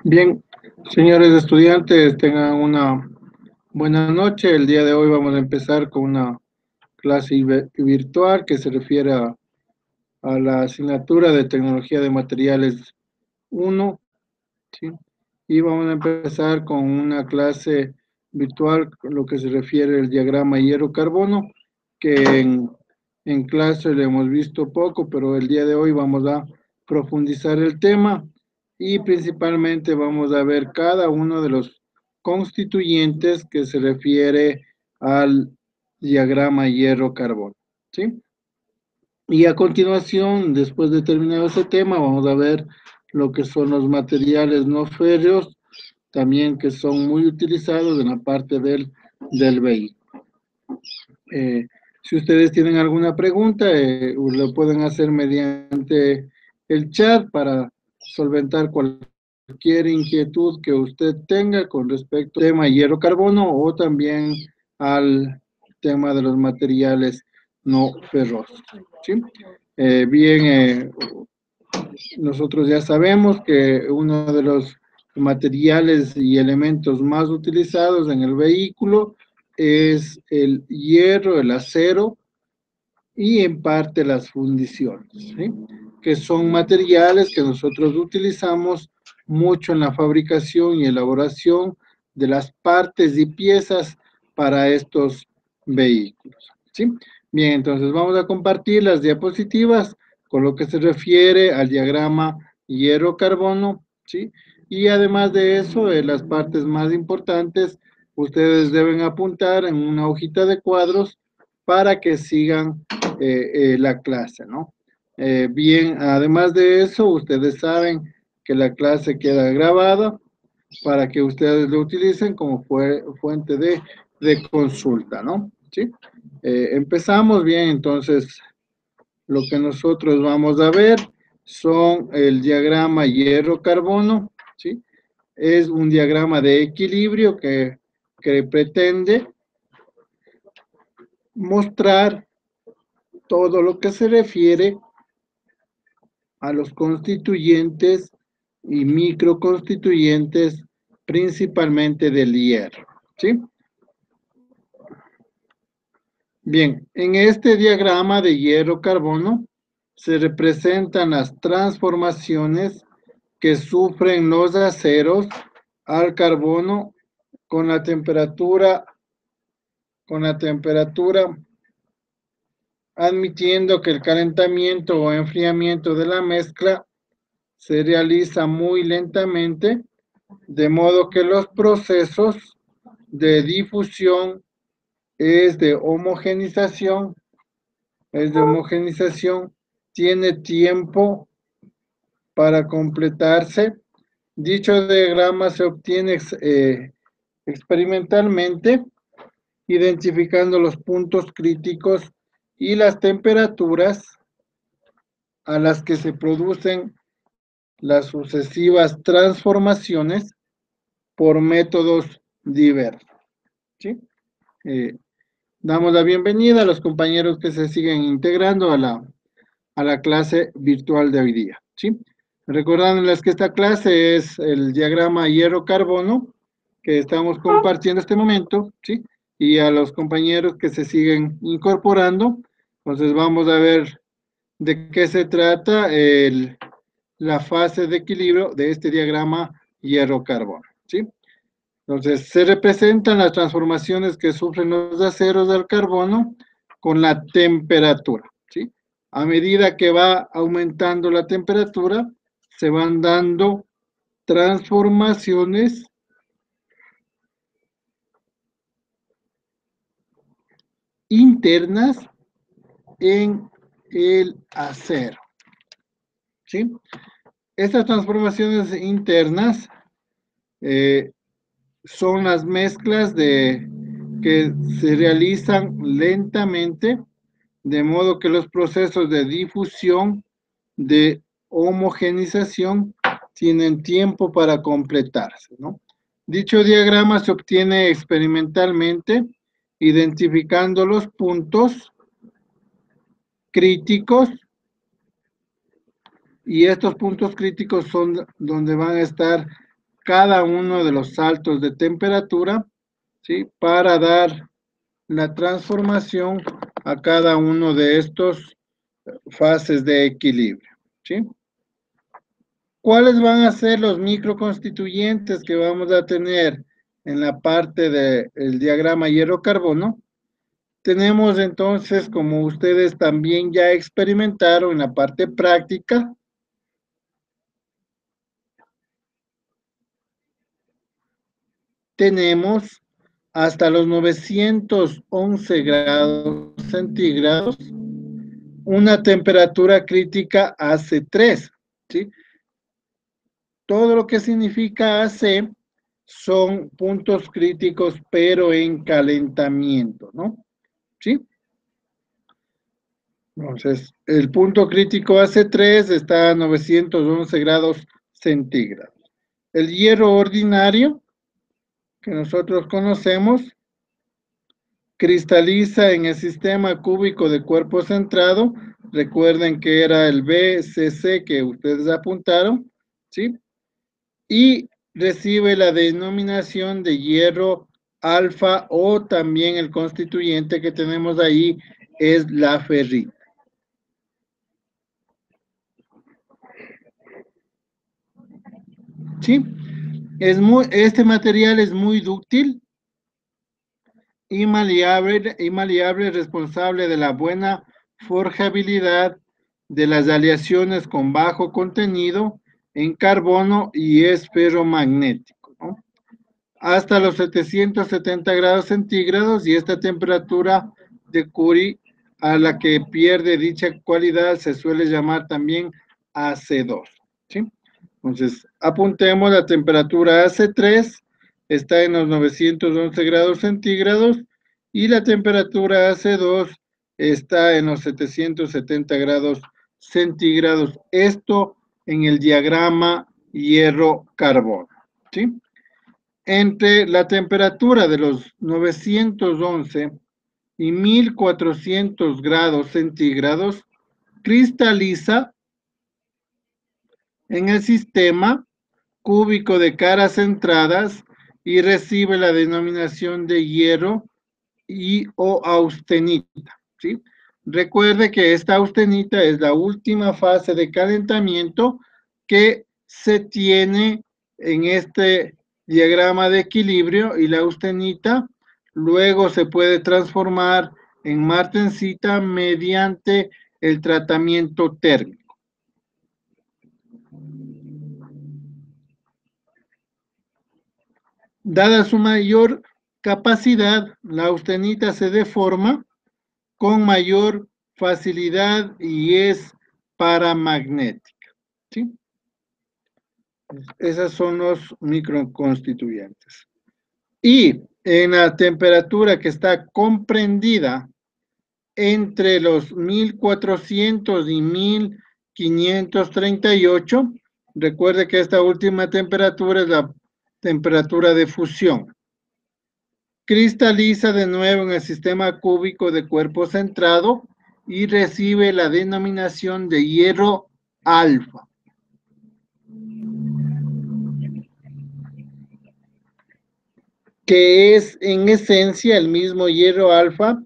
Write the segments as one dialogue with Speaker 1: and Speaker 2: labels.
Speaker 1: Bien, señores estudiantes, tengan una buena noche. El día de hoy vamos a empezar con una clase virtual que se refiere a la asignatura de Tecnología de Materiales 1, ¿sí? Y vamos a empezar con una clase virtual, con lo que se refiere al diagrama hierro-carbono, que en clase lo hemos visto poco, pero el día de hoy vamos a profundizar el tema y principalmente vamos a ver cada uno de los constituyentes que se refiere al diagrama hierro-carbono, ¿sí? Y a continuación, después de terminar ese tema, vamos a ver lo que son los materiales no férreos, también que son muy utilizados en la parte del vehículo. Si ustedes tienen alguna pregunta, lo pueden hacer mediante el chat para solventar cualquier inquietud que usted tenga con respecto al tema hierro-carbono o también al tema de los materiales no ferrosos, ¿sí? Bien, nosotros ya sabemos que uno de los materiales y elementos más utilizados en el vehículo es el hierro, el acero y en parte las fundiciones, ¿sí? Que son materiales que nosotros utilizamos mucho en la fabricación y elaboración de las partes y piezas para estos vehículos, ¿sí? Bien, entonces vamos a compartir las diapositivas con lo que se refiere al diagrama hierro-carbono, ¿sí? Y además de eso, las partes más importantes, ustedes deben apuntar en una hojita de cuadros para que sigan la clase, ¿no? Bien, además de eso, ustedes saben que la clase queda grabada para que ustedes lo utilicen como fuente de consulta, ¿no? ¿Sí? Empezamos bien, entonces lo que nosotros vamos a ver son el diagrama hierro-carbono, ¿sí? Es un diagrama de equilibrio que pretende mostrar todo lo que se refiere a los constituyentes y microconstituyentes, principalmente del hierro, ¿sí? Bien, en este diagrama de hierro-carbono se representan las transformaciones que sufren los aceros al carbono con la temperatura, admitiendo que el calentamiento o enfriamiento de la mezcla se realiza muy lentamente, de modo que los procesos de difusión es de homogenización, tiene tiempo para completarse. Dicho diagrama se obtiene experimentalmente, identificando los puntos críticos y las temperaturas a las que se producen las sucesivas transformaciones por métodos diversos, ¿sí? Damos la bienvenida a los compañeros que se siguen integrando a la clase virtual de hoy día, ¿sí? Recordándoles que esta clase es el diagrama hierro-carbono que estamos compartiendo en este momento, ¿sí? Y a los compañeros que se siguen incorporando, entonces vamos a ver de qué se trata la fase de equilibrio de este diagrama hierro-carbono, ¿sí? Entonces, se representan las transformaciones que sufren los aceros del carbono con la temperatura, ¿sí? A medida que va aumentando la temperatura, se van dando transformaciones internas en el acero, ¿sí? Estas transformaciones internas son las mezclas que se realizan lentamente, de modo que los procesos de difusión, de homogenización, tienen tiempo para completarse, ¿no? Dicho diagrama se obtiene experimentalmente, identificando los puntos críticos, y estos puntos críticos son donde van a estar cada uno de los saltos de temperatura, ¿sí? Para dar la transformación a cada uno de estos fases de equilibrio, ¿sí? ¿Cuáles van a ser los microconstituyentes que vamos a tener en la parte del diagrama hierro-carbono? Tenemos entonces, como ustedes también ya experimentaron en la parte práctica, tenemos hasta los 911 grados centígrados una temperatura crítica AC3, ¿sí? Todo lo que significa AC son puntos críticos, pero en calentamiento, ¿no? ¿Sí? Entonces, el punto crítico AC3 está a 911 grados centígrados. El hierro ordinario, que nosotros conocemos, cristaliza en el sistema cúbico de cuerpo centrado. Recuerden que era el BCC que ustedes apuntaron, ¿sí? Y recibe la denominación de hierro alfa, o también el constituyente que tenemos ahí es la ferrita. ¿Sí? Este material es muy dúctil y maleable, responsable de la buena forjabilidad de las aleaciones con bajo contenido en carbono, y es ferromagnético, ¿no? Hasta los 770 grados centígrados, y esta temperatura de Curie a la que pierde dicha cualidad se suele llamar también AC2, ¿sí? Entonces, apuntemos, la temperatura AC3 está en los 911 grados centígrados y la temperatura AC2 está en los 770 grados centígrados. Esto en el diagrama hierro-carbono, ¿sí? Entre la temperatura de los 911 y 1400 grados centígrados, cristaliza en el sistema cúbico de caras centradas y recibe la denominación de hierro y o austenita, ¿sí? Recuerde que esta austenita es la última fase de calentamiento que se tiene en este diagrama de equilibrio, y la austenita luego se puede transformar en martensita mediante el tratamiento térmico. Dada su mayor capacidad, la austenita se deforma con mayor facilidad y es paramagnética, ¿sí? Esos son los microconstituyentes. Y en la temperatura que está comprendida entre los 1400 y 1538, recuerde que esta última temperatura es la temperatura de fusión. Cristaliza de nuevo en el sistema cúbico de cuerpo centrado y recibe la denominación de hierro alfa. Que es en esencia el mismo hierro alfa,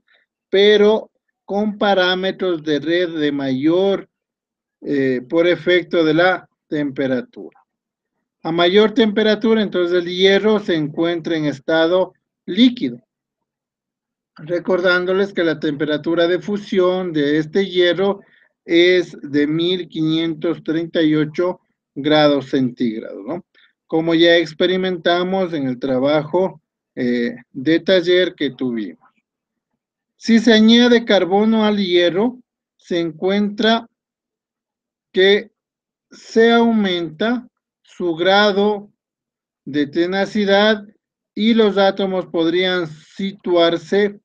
Speaker 1: pero con parámetros de red de mayor por efecto de la temperatura. A mayor temperatura, entonces el hierro se encuentra en estado líquido. Recordándoles que la temperatura de fusión de este hierro es de 1538 grados centígrados, ¿no? Como ya experimentamos en el trabajo de taller que tuvimos. Si se añade carbono al hierro, se encuentra que se aumenta su grado de tenacidad y los átomos podrían situarse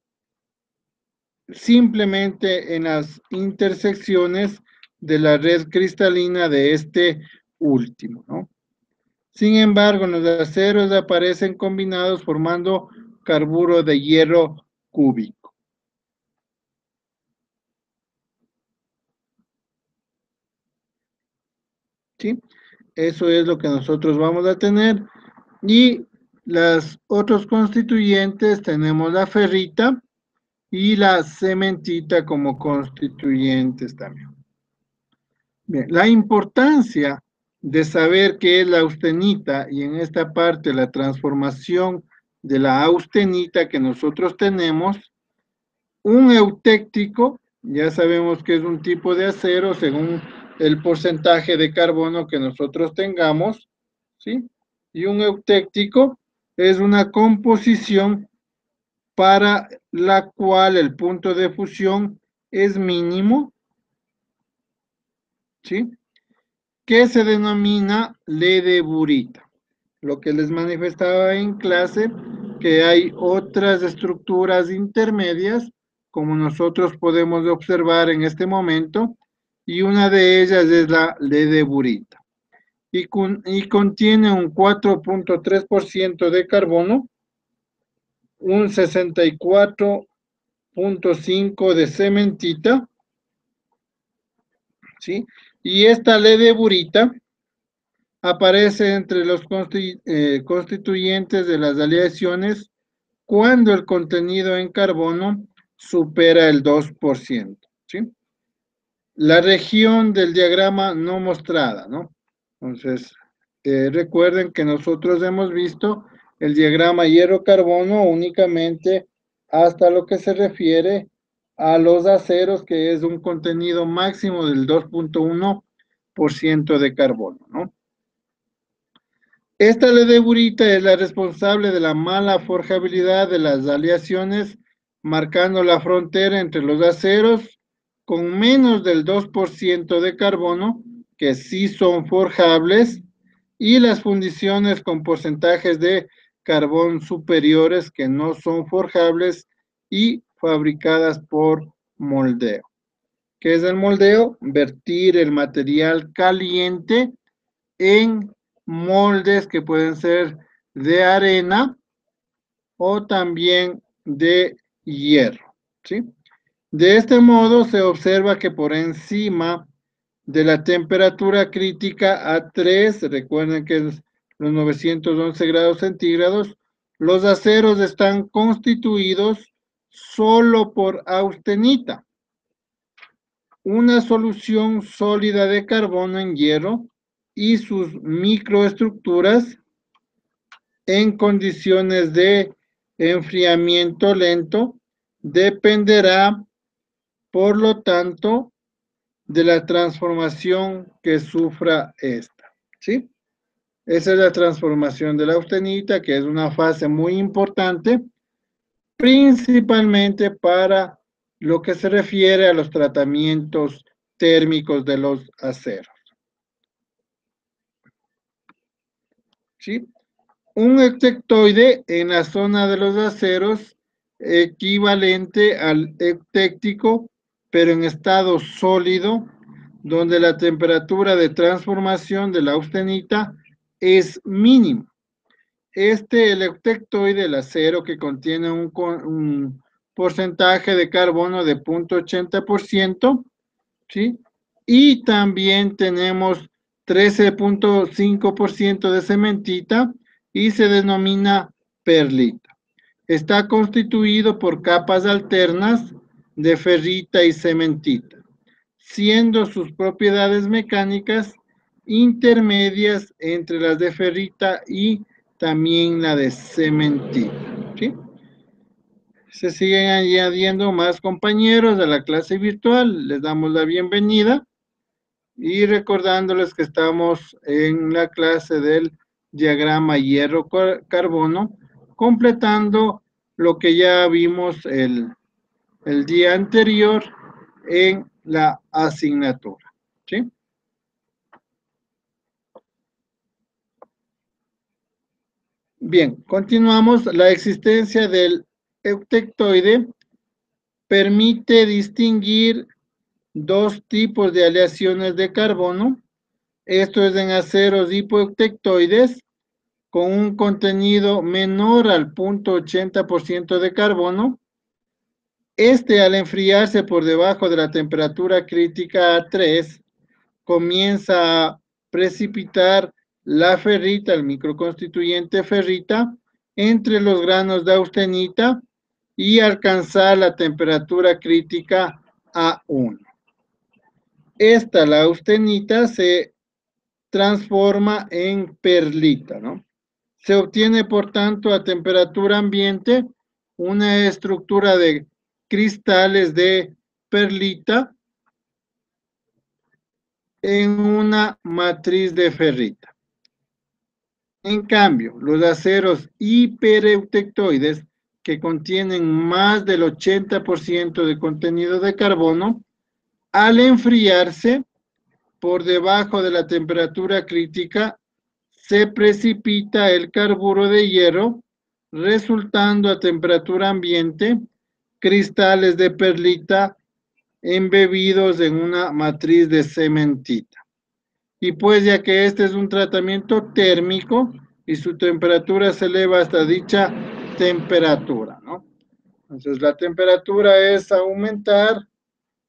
Speaker 1: simplemente en las intersecciones de la red cristalina de este último, ¿no? Sin embargo, los aceros aparecen combinados formando carburo de hierro cúbico. ¿Sí? Eso es lo que nosotros vamos a tener Y los otros constituyentes tenemos la ferrita y la cementita como constituyentes también. Bien, la importancia de saber qué es la austenita y en esta parte la transformación de la austenita que nosotros tenemos, un eutéctico, ya sabemos que es un tipo de acero según el porcentaje de carbono que nosotros tengamos, ¿sí? Y un eutéctico es una composición para la cual el punto de fusión es mínimo, ¿sí? Que se denomina ledeburita. Lo que les manifestaba en clase, que hay otras estructuras intermedias, como nosotros podemos observar en este momento, y una de ellas es la ledeburita. Y contiene un 4.3% de carbono, un 64.5% de cementita, ¿sí? Y esta ledeburita aparece entre los constituyentes de las aleaciones cuando el contenido en carbono supera el 2%, ¿sí? La región del diagrama no mostrada, ¿no? Entonces, recuerden que nosotros hemos visto el diagrama hierro-carbono únicamente hasta lo que se refiere a los aceros, que es un contenido máximo del 2.1% de carbono, ¿no? Esta ledeburita es la responsable de la mala forjabilidad de las aleaciones, marcando la frontera entre los aceros con menos del 2% de carbono, que sí son forjables, y las fundiciones con porcentajes de carbón superiores que no son forjables y fabricadas por moldeo. ¿Qué es el moldeo? Vertir el material caliente en moldes que pueden ser de arena o también de hierro, ¿sí? De este modo se observa que por encima de la temperatura crítica a 3, recuerden que es los 911 grados centígrados, los aceros están constituidos solo por austenita, una solución sólida de carbono en hierro y sus microestructuras en condiciones de enfriamiento lento dependerá, por lo tanto, de la transformación que sufra esta, ¿sí? Esa es la transformación de la austenita, que es una fase muy importante, principalmente para lo que se refiere a los tratamientos térmicos de los aceros, ¿sí? Un eutectoide en la zona de los aceros equivalente al eutéctico, pero en estado sólido, donde la temperatura de transformación de la austenita es mínima. El eutectoide, el acero que contiene un porcentaje de carbono de 0.80%, ¿sí? Y también tenemos 13.5% de cementita y se denomina perlita. Está constituido por capas alternas de ferrita y cementita, siendo sus propiedades mecánicas intermedias entre las de ferrita y también la de cementita, ¿sí? Se siguen añadiendo más compañeros a la clase virtual, les damos la bienvenida. Y recordándoles que estamos en la clase del diagrama hierro-carbono, completando lo que ya vimos el día anterior en la asignatura, ¿sí? Bien, continuamos. La existencia del eutectoide permite distinguir dos tipos de aleaciones de carbono. Esto es en aceros hipoeutectoides con un contenido menor al 0.80% de carbono. Al enfriarse por debajo de la temperatura crítica a 3, comienza a precipitar la ferrita, el microconstituyente ferrita, entre los granos de austenita y alcanzar la temperatura crítica A1. La austenita, se transforma en perlita, ¿no? Se obtiene, por tanto, a temperatura ambiente una estructura de cristales de perlita en una matriz de ferrita. En cambio, los aceros hipereutectoides, que contienen más del 80% de contenido de carbono, al enfriarse por debajo de la temperatura crítica, se precipita el carburo de hierro, resultando a temperatura ambiente cristales de perlita embebidos en una matriz de cementita. Y pues ya que este es un tratamiento térmico y su temperatura se eleva hasta dicha temperatura, ¿no? Entonces la temperatura es aumentar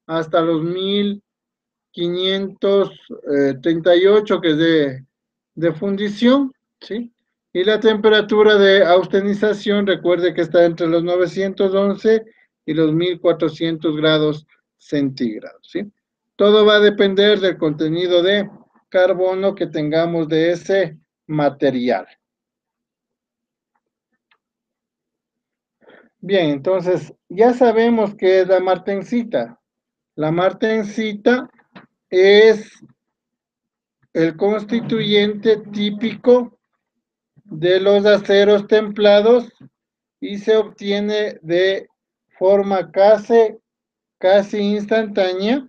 Speaker 1: hasta los 1538, que es de fundición, ¿sí? Y la temperatura de austenización, recuerde que está entre los 911 y los 1400 grados centígrados, ¿sí? Todo va a depender del contenido de carbono que tengamos de ese material. Bien, entonces ya sabemos qué es la martensita. La martensita es el constituyente típico de los aceros templados y se obtiene de forma casi instantánea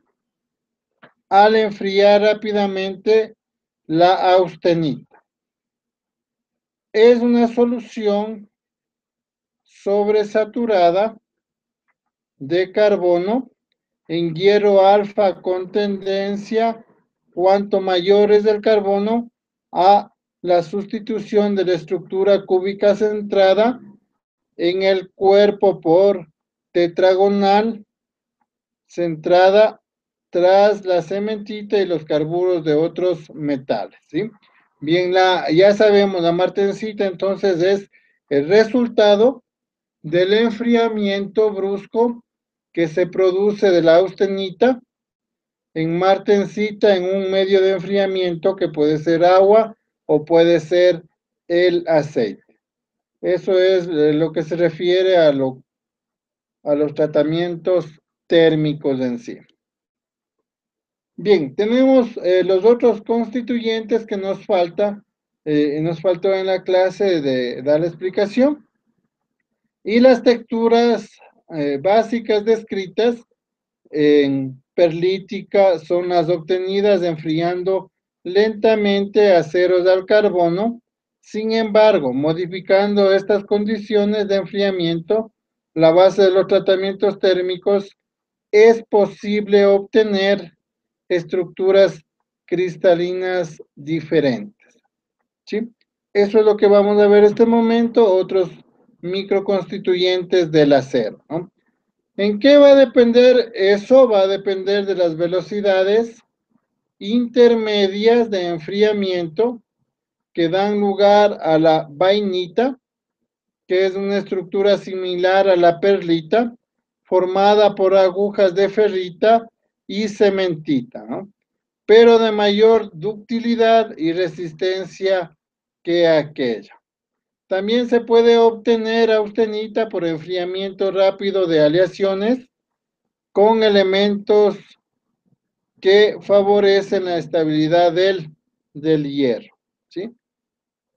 Speaker 1: al enfriar rápidamente la austenita. Es una solución sobresaturada de carbono en hierro alfa con tendencia, cuanto mayor es el carbono, a la sustitución de la estructura cúbica centrada en el cuerpo por tetragonal centrada tras la cementita y los carburos de otros metales, ¿sí? Bien, ya sabemos, la martensita entonces es el resultado del enfriamiento brusco que se produce de la austenita en martensita en un medio de enfriamiento que puede ser agua o puede ser el aceite. Eso es lo que se refiere a los tratamientos térmicos en sí. Bien, tenemos los otros constituyentes que nos faltó en la clase de dar la explicación. Y las texturas básicas descritas en perlítica son las obtenidas enfriando lentamente aceros al carbono. Sin embargo, modificando estas condiciones de enfriamiento, la base de los tratamientos térmicos, es posible obtener estructuras cristalinas diferentes, ¿sí? Eso es lo que vamos a ver en este momento, otros microconstituyentes del acero, ¿no? ¿En qué va a depender eso? Va a depender de las velocidades intermedias de enfriamiento que dan lugar a la vainita, que es una estructura similar a la perlita, formada por agujas de ferrita y cementita, ¿no? Pero de mayor ductilidad y resistencia que aquella. También se puede obtener austenita por enfriamiento rápido de aleaciones con elementos que favorecen la estabilidad del hierro, ¿sí?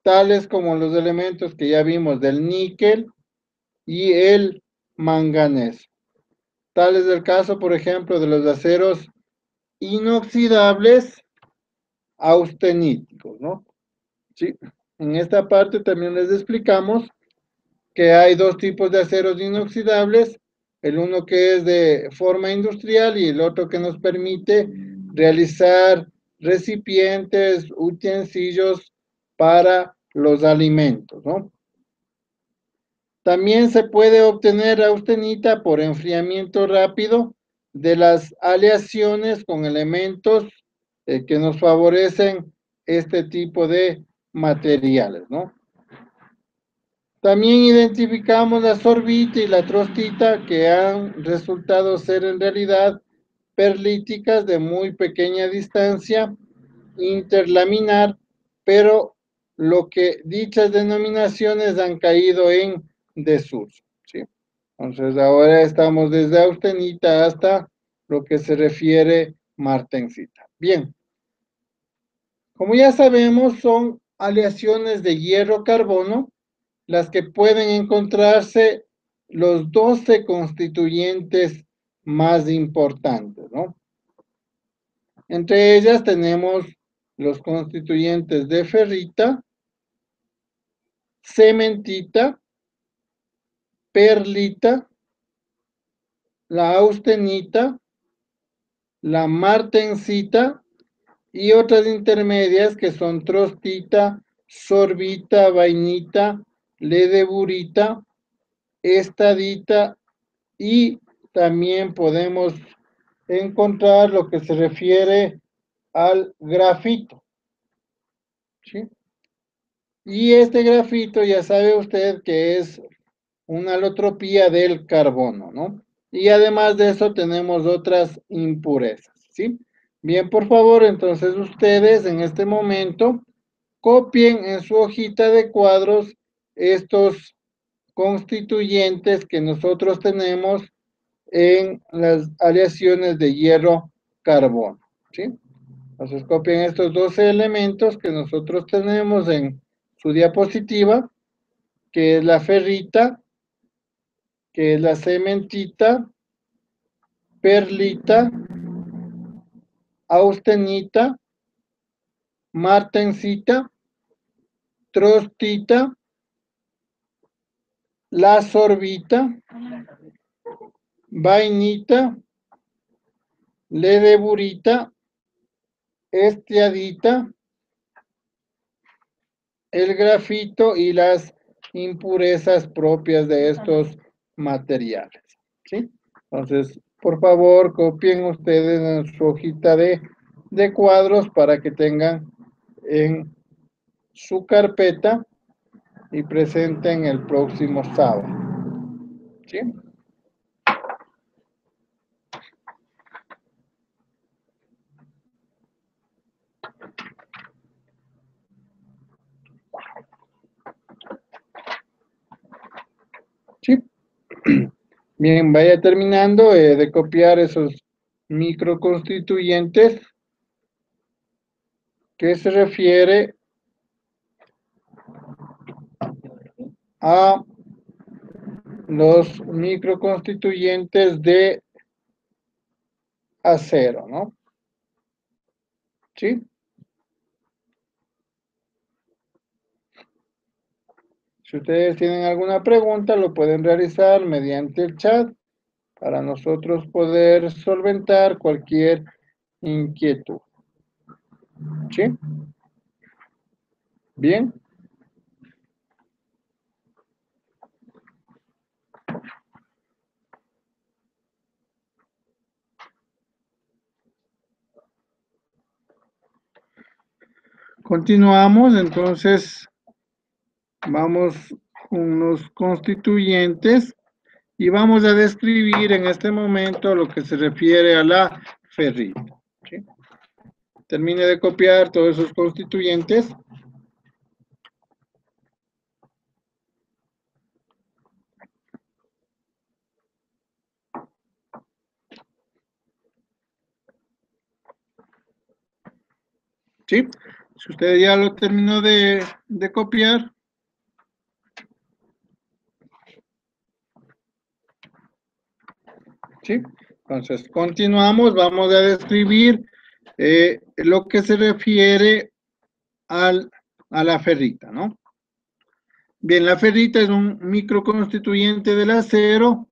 Speaker 1: Tales como los elementos que ya vimos del níquel y el manganeso. Tal es el caso, por ejemplo, de los aceros inoxidables austeníticos, ¿no? Sí. En esta parte también les explicamos que hay dos tipos de aceros inoxidables, el uno que es de forma industrial y el otro que nos permite realizar recipientes, utensilios para los alimentos, ¿no? También se puede obtener austenita por enfriamiento rápido de las aleaciones con elementos que nos favorecen este tipo de materiales, ¿no? También identificamos la sorbita y la trostita que han resultado ser en realidad perlíticas de muy pequeña distancia interlaminar, pero lo que dichas denominaciones han caído en desuso, ¿sí? Entonces ahora estamos desde austenita hasta lo que se refiere martensita. Bien, como ya sabemos, son aleaciones de hierro-carbono las que pueden encontrarse los 12 constituyentes más importantes, ¿no? Entre ellas tenemos los constituyentes de ferrita, cementita, perlita, la austenita, la martensita y otras intermedias que son trostita, sorbita, vainita, ledeburita, estadita y también podemos encontrar lo que se refiere al grafito, ¿sí? Y este grafito ya sabe usted que es una alotropía del carbono, ¿no? Y además de eso tenemos otras impurezas, ¿sí? Bien, por favor, entonces ustedes en este momento copien en su hojita de cuadros estos constituyentes que nosotros tenemos en las aleaciones de hierro-carbono, ¿sí? Entonces copien estos 12 elementos que nosotros tenemos en su diapositiva, que es la ferrita, que es la cementita, perlita, austenita, martensita, trostita, la sorbita, vainita, ledeburita, estiadita, el grafito y las impurezas propias de estos materiales, ¿sí? Entonces, por favor, copien ustedes en su hojita de cuadros para que tengan en su carpeta y presenten el próximo sábado, ¿sí? ¿Sí? Bien, vaya terminando de copiar esos microconstituyentes que se refiere a los microconstituyentes de acero, ¿no? ¿Sí? Si ustedes tienen alguna pregunta, lo pueden realizar mediante el chat para nosotros poder solventar cualquier inquietud. ¿Sí? Bien. Continuamos, entonces vamos con los constituyentes y vamos a describir en este momento lo que se refiere a la ferrita. ¿Sí? Termine de copiar todos esos constituyentes. ¿Sí? Si usted ya lo terminó de copiar. ¿Sí? Entonces, continuamos, vamos a describir lo que se refiere a la ferrita, ¿no? Bien, la ferrita es un microconstituyente del acero.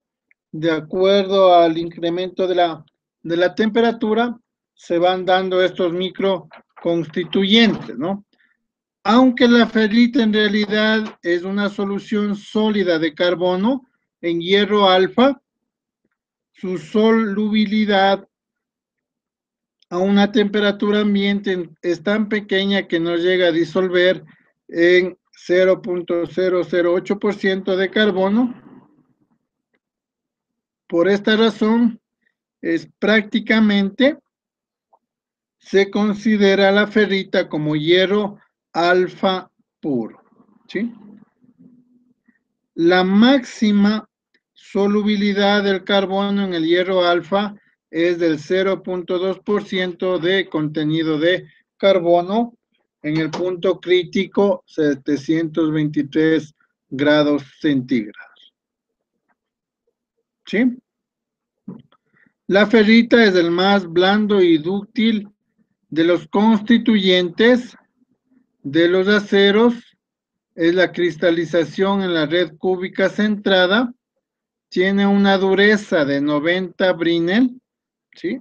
Speaker 1: De acuerdo al incremento de la temperatura, se van dando estos microconstituyentes, ¿no? Aunque la ferrita en realidad es una solución sólida de carbono en hierro alfa, su solubilidad a una temperatura ambiente es tan pequeña que no llega a disolver en 0.008% de carbono. Por esta razón, es prácticamente se considera la ferrita como hierro alfa puro, ¿sí? La máxima solubilidad del carbono en el hierro alfa es del 0.2% de contenido de carbono en el punto crítico 723 grados centígrados. ¿Sí? La ferrita es el más blando y dúctil de los constituyentes de los aceros. Es la cristalización en la red cúbica centrada. Tiene una dureza de 90 Brinell, ¿sí?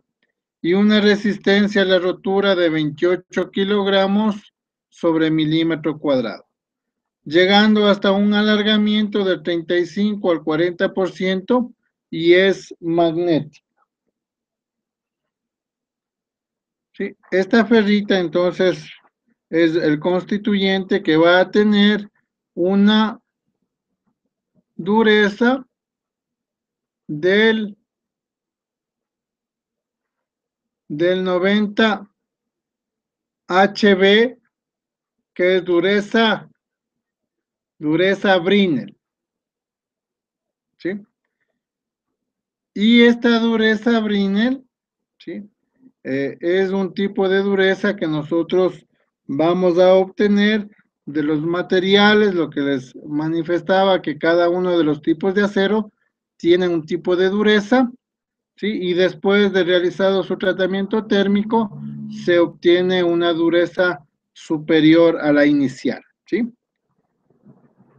Speaker 1: Y una resistencia a la rotura de 28 kilogramos sobre milímetro cuadrado, llegando hasta un alargamiento del 35 al 40% y es magnética. ¿Sí? Esta ferrita entonces es el constituyente que va a tener una dureza del 90 HB, que es dureza Brinell, ¿sí? Y esta dureza Brinell, ¿sí? Es un tipo de dureza que nosotros vamos a obtener de los materiales, lo que les manifestaba, que cada uno de los tipos de acero tienen un tipo de dureza, ¿sí? Y después de realizado su tratamiento térmico, se obtiene una dureza superior a la inicial, ¿sí?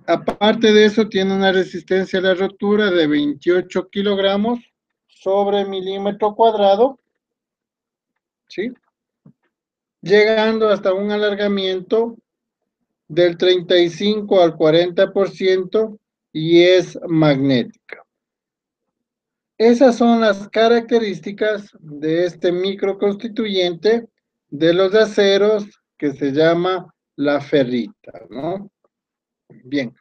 Speaker 1: Aparte de eso, tiene una resistencia a la rotura de 28 kilogramos sobre milímetro cuadrado, ¿sí? Llegando hasta un alargamiento del 35 al 40% y es magnética. Esas son las características de este microconstituyente de los aceros que se llama la ferrita, ¿no? Bien,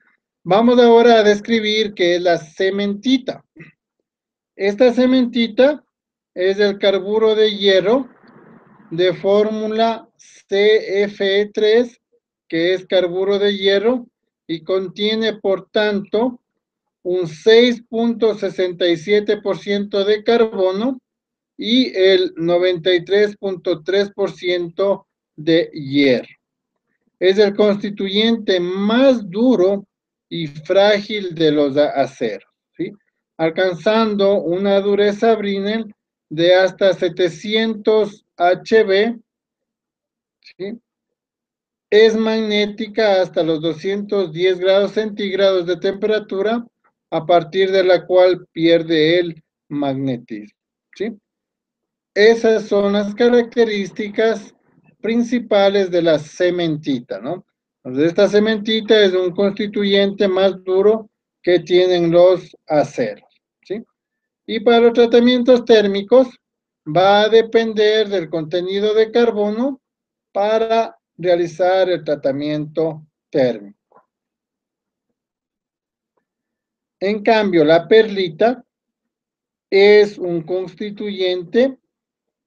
Speaker 1: vamos ahora a describir qué es la cementita. Esta cementita es el carburo de hierro de fórmula CFE3, que es carburo de hierro, y contiene, por tanto, un 6.67% de carbono y el 93.3% de hierro. Es el constituyente más duro y frágil de los aceros, ¿sí? Alcanzando una dureza Brinell de hasta 700 HB, ¿sí? Es magnética hasta los 210 grados centígrados de temperatura, a partir de la cual pierde el magnetismo, ¿sí? Esas son las características principales de la cementita, ¿no? Entonces, esta cementita es un constituyente más duro que tienen los aceros, ¿sí? Y para los tratamientos térmicos va a depender del contenido de carbono para realizar el tratamiento térmico. En cambio, la perlita es un constituyente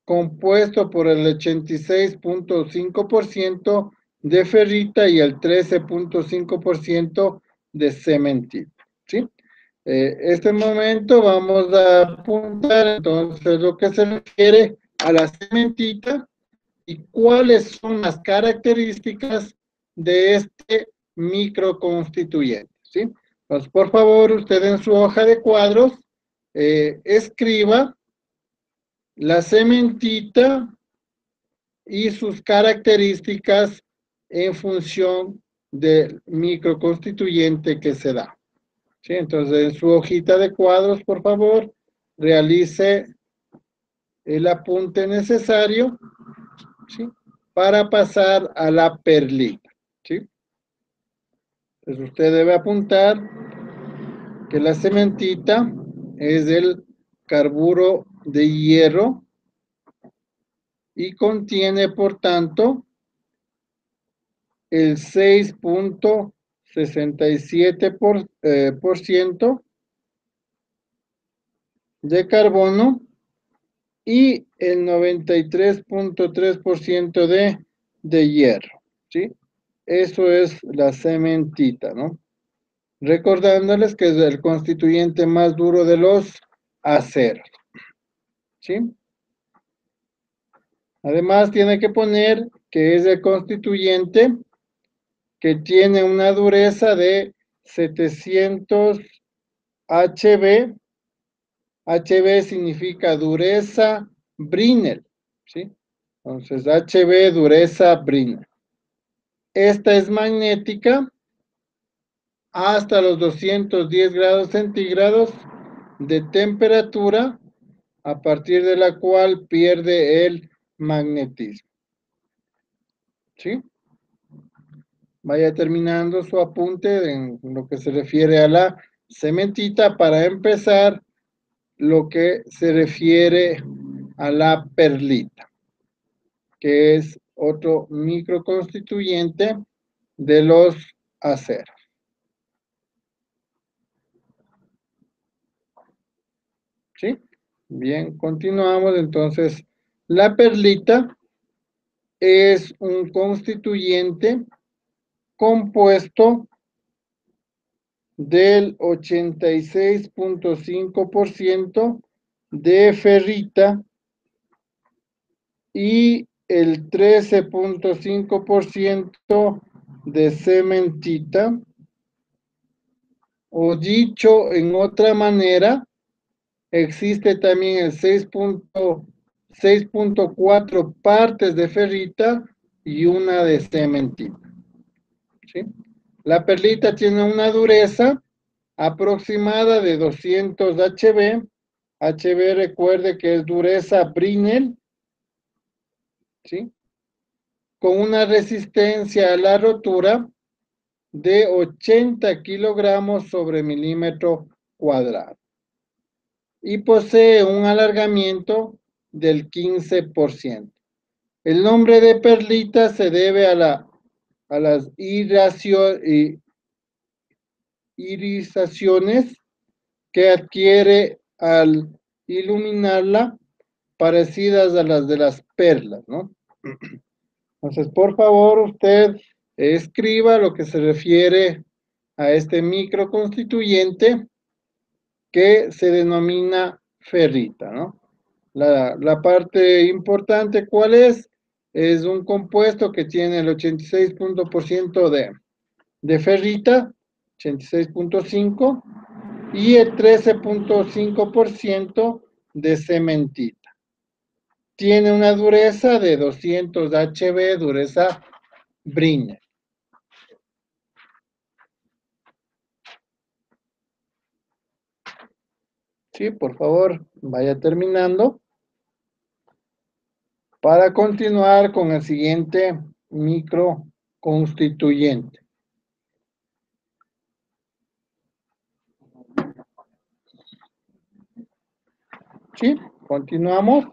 Speaker 1: compuesto por el 86.5% de ferrita y el 13.5% de cementita, ¿sí? Este momento vamos a apuntar entonces lo que se refiere a la cementita y cuáles son las características de este microconstituyente, ¿sí? Entonces, por favor, usted en su hoja de cuadros escriba la cementita y sus características en función del microconstituyente que se da, ¿sí? Entonces, en su hojita de cuadros, por favor, realice el apunte necesario, ¿sí? Para pasar a la perlita, ¿sí? Entonces, usted debe apuntar que la cementita es el carburo de hierro y contiene, por tanto, el 6.67% de carbono y el 93.3% de hierro, ¿sí? Eso es la cementita, ¿no? Recordándoles que es el constituyente más duro de los aceros, ¿sí? Además, tiene que poner que es el constituyente que tiene una dureza de 700 HB. HB significa dureza Brinell, ¿sí? Entonces, HB, dureza Brinell. Esta es magnética hasta los 210 grados centígrados de temperatura, a partir de la cual pierde el magnetismo, ¿sí? Vaya terminando su apunte en lo que se refiere a la cementita para empezar lo que se refiere a la perlita, que es otro microconstituyente de los aceros. ¿Sí? Bien, continuamos entonces. La perlita es un constituyente compuesto del 86.5% de ferrita y el 13.5% de cementita, o dicho en otra manera, existe también el 6.4 partes de ferrita y una de cementita, ¿sí? La perlita tiene una dureza aproximada de 200 HB. HB, recuerde que es dureza Brinell, ¿sí? Con una resistencia a la rotura de 80 kilogramos sobre milímetro cuadrado. Y posee un alargamiento del 15%. El nombre de perlita se debe a las irisaciones que adquiere al iluminarla, parecidas a las de las perlas, ¿no? Entonces, por favor, usted escriba lo que se refiere a este microconstituyente que se denomina ferrita, ¿no? La parte importante, ¿cuál es? Es un compuesto que tiene el 86% de ferrita, 86.5, y el 13.5% de cementita. Tiene una dureza de 200 HB, dureza Brinell. Sí, por favor, vaya terminando para continuar con el siguiente microconstituyente. Sí, continuamos.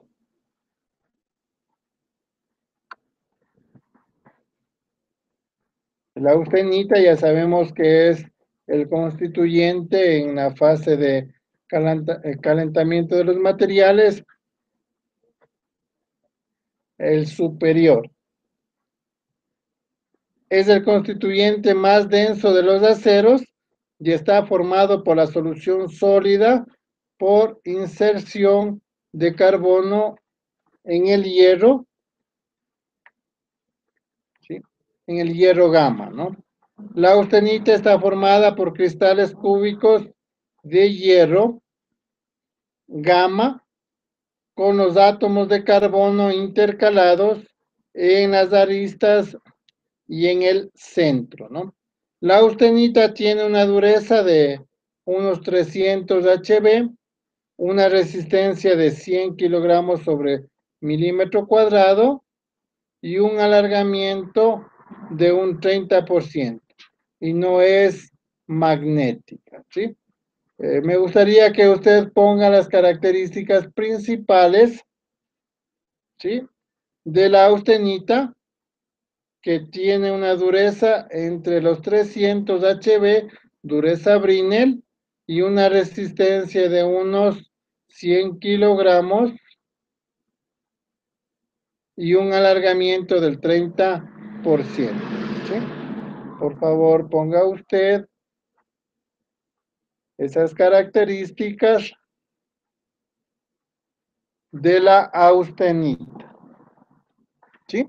Speaker 1: La austenita ya sabemos que es el constituyente en la fase de calentamiento de los materiales, el superior. Es el constituyente más denso de los aceros y está formado por la solución sólida por inserción de carbono en el hierro, ¿sí? En el hierro gamma, ¿no? La austenita está formada por cristales cúbicos de hierro gamma con los átomos de carbono intercalados en las aristas y en el centro, ¿no? La austenita tiene una dureza de unos 300 HB, una resistencia de 100 kilogramos sobre milímetro cuadrado y un alargamiento de un 30%, y no es magnética, ¿sí? Me gustaría que usted ponga las características principales, ¿sí?, de la austenita, que tiene una dureza entre los 300 HB, dureza Brinell, y una resistencia de unos 100 kilogramos y un alargamiento del 30%. ¿Sí? Por favor, ponga usted esas características de la austenita. ¿Sí?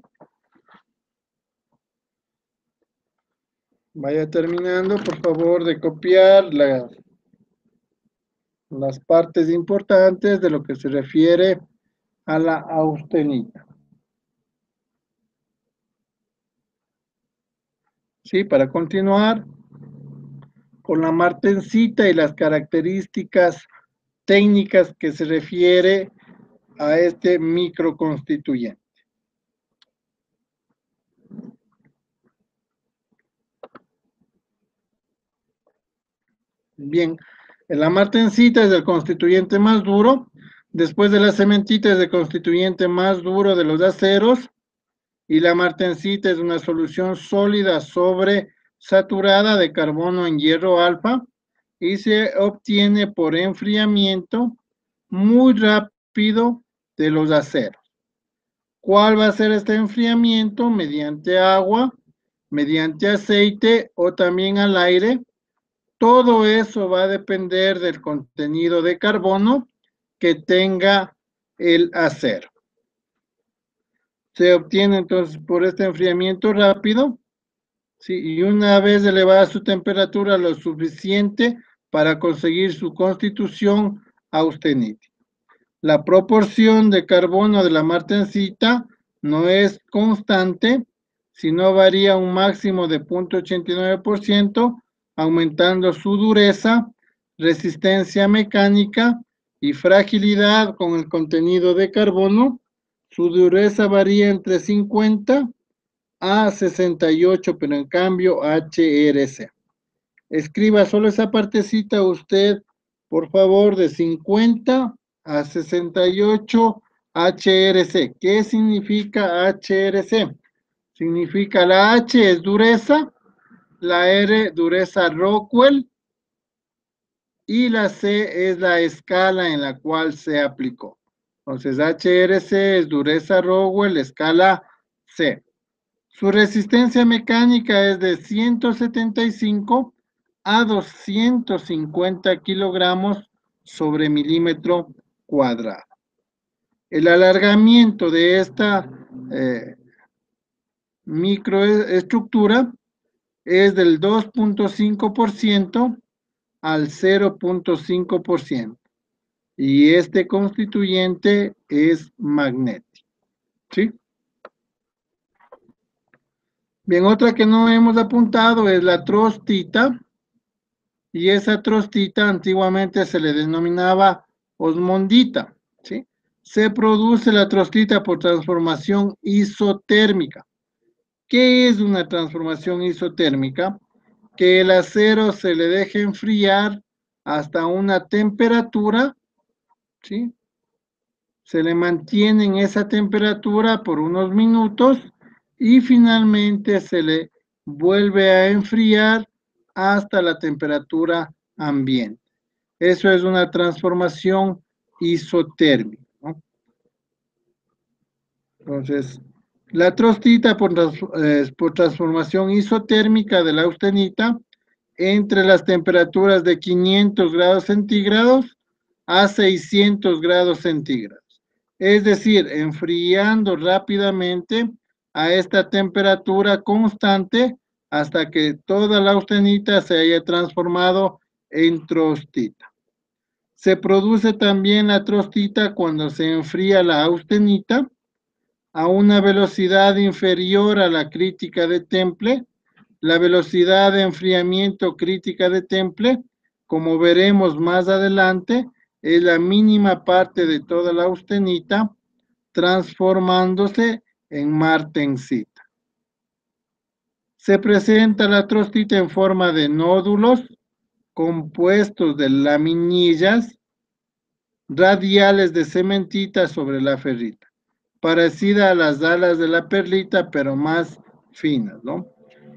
Speaker 1: Vaya terminando, por favor, de copiar las partes importantes de lo que se refiere a la austenita. Sí, para continuar con la martensita y las características técnicas que se refiere a este microconstituyente. Bien, la martensita es el constituyente más duro, después de la cementita es el constituyente más duro de los aceros, y la martensita es una solución sólida sobre saturada de carbono en hierro alfa y se obtiene por enfriamiento muy rápido de los aceros. ¿Cuál va a ser este enfriamiento? Mediante agua, mediante aceite o también al aire. Todo eso va a depender del contenido de carbono que tenga el acero. Se obtiene entonces por este enfriamiento rápido, ¿sí? Y una vez elevada su temperatura lo suficiente para conseguir su constitución austenita. La proporción de carbono de la martensita no es constante, sino varía un máximo de 0.89%, aumentando su dureza, resistencia mecánica y fragilidad con el contenido de carbono. Su dureza varía entre 50 a 68, pero en cambio HRC. Escriba solo esa partecita usted, por favor, de 50 a 68 HRC. ¿Qué significa HRC? Significa la H es dureza, la R dureza Rockwell y la C es la escala en la cual se aplicó. Entonces HRC es dureza Rockwell, escala C. Su resistencia mecánica es de 175 a 250 kilogramos sobre milímetro cuadrado. El alargamiento de esta microestructura es del 2.5% al 0.5%. Y este constituyente es magnético. ¿Sí? Bien, otra que no hemos apuntado es la trostita. Y esa trostita antiguamente se le denominaba osmondita, ¿sí? Se produce la trostita por transformación isotérmica. ¿Qué es una transformación isotérmica? Que el acero se le deje enfriar hasta una temperatura, ¿sí? Se le mantiene en esa temperatura por unos minutos y finalmente se le vuelve a enfriar hasta la temperatura ambiente. Eso es una transformación isotérmica, ¿no? Entonces, la trostita por transformación isotérmica de la austenita entre las temperaturas de 500 grados centígrados a 600 grados centígrados. Es decir, enfriando rápidamente a esta temperatura constante hasta que toda la austenita se haya transformado en trostita. Se produce también la trostita cuando se enfría la austenita a una velocidad inferior a la crítica de Temple. La velocidad de enfriamiento crítica de Temple, como veremos más adelante, es la mínima parte de toda la austenita, transformándose en martensita. Se presenta la trostita en forma de nódulos compuestos de laminillas radiales de cementita sobre la ferrita. parecida a las alas de la perlita, pero más finas, ¿no?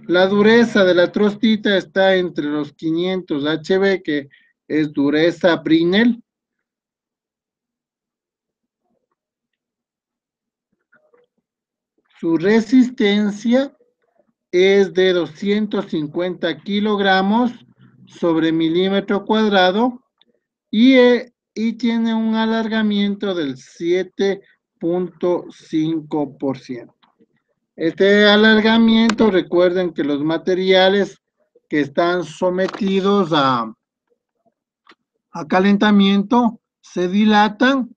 Speaker 1: La dureza de la trostita está entre los 500 HB, que es dureza Brinell. Su resistencia es de 250 kilogramos sobre milímetro cuadrado y tiene un alargamiento del 7.5%. Este alargamiento, recuerden que los materiales que están sometidos a calentamiento se dilatan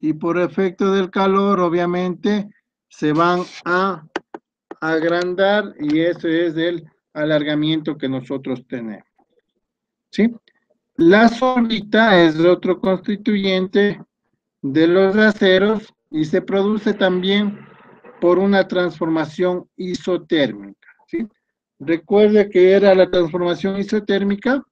Speaker 1: y por efecto del calor, obviamente, se van a agrandar y ese es el alargamiento que nosotros tenemos. ¿Sí? La sorbita es otro constituyente de los aceros y se produce también por una transformación isotérmica. ¿Sí? Recuerde que era la transformación isotérmica,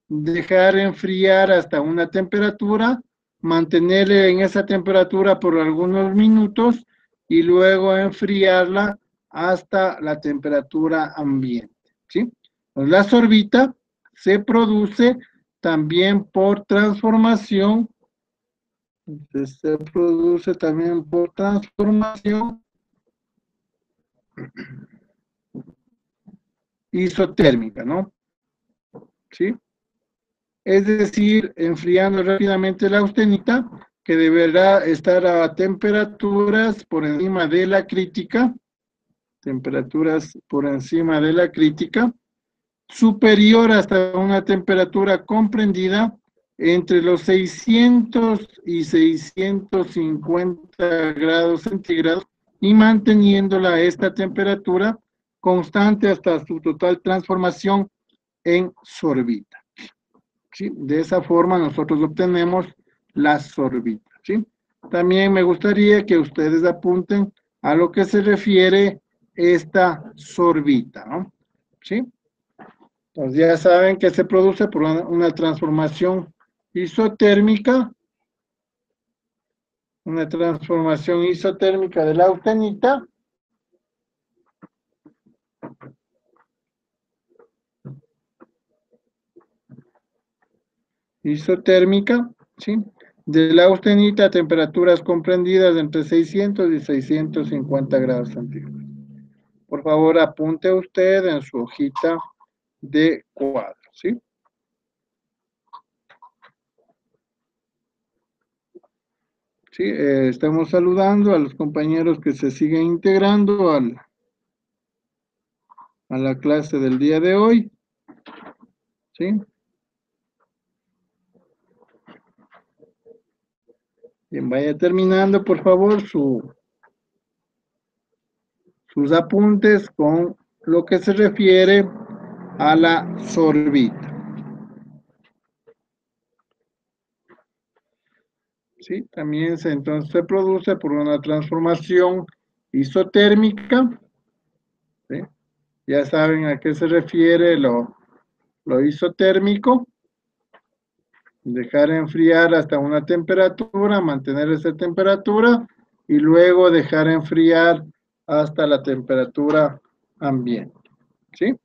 Speaker 1: dejar enfriar hasta una temperatura, mantenerle en esa temperatura por algunos minutos y luego enfriarla hasta la temperatura ambiente. ¿Sí? Pues la sorbita se produce también por transformación, se produce también por transformación isotérmica, ¿no? ¿Sí? Es decir, enfriando rápidamente la austenita, que deberá estar a temperaturas por encima de la crítica, temperaturas por encima de la crítica, superior hasta una temperatura comprendida entre los 600 y 650 grados centígrados y manteniéndola a esta temperatura constante hasta su total transformación en sorbita. ¿Sí? De esa forma nosotros obtenemos la sorbita. ¿Sí? También me gustaría que ustedes apunten a lo que se refiere esta sorbita, ¿no? ¿Sí? Entonces ya saben que se produce por una transformación isotérmica de la austenita, ¿sí? De la austenita a temperaturas comprendidas entre 600 y 650 grados centígrados. Por favor, apunte usted en su hojita de cuadro, ¿sí? Sí, estamos saludando a los compañeros que se siguen integrando a la clase del día de hoy, ¿sí? Bien, vaya terminando, por favor, sus apuntes con lo que se refiere a la sorbita. ¿Sí? También entonces se produce por una transformación isotérmica, ¿sí? Ya saben a qué se refiere lo isotérmico. Dejar enfriar hasta una temperatura, mantener esa temperatura y luego dejar enfriar hasta la temperatura ambiente. ¿Sí?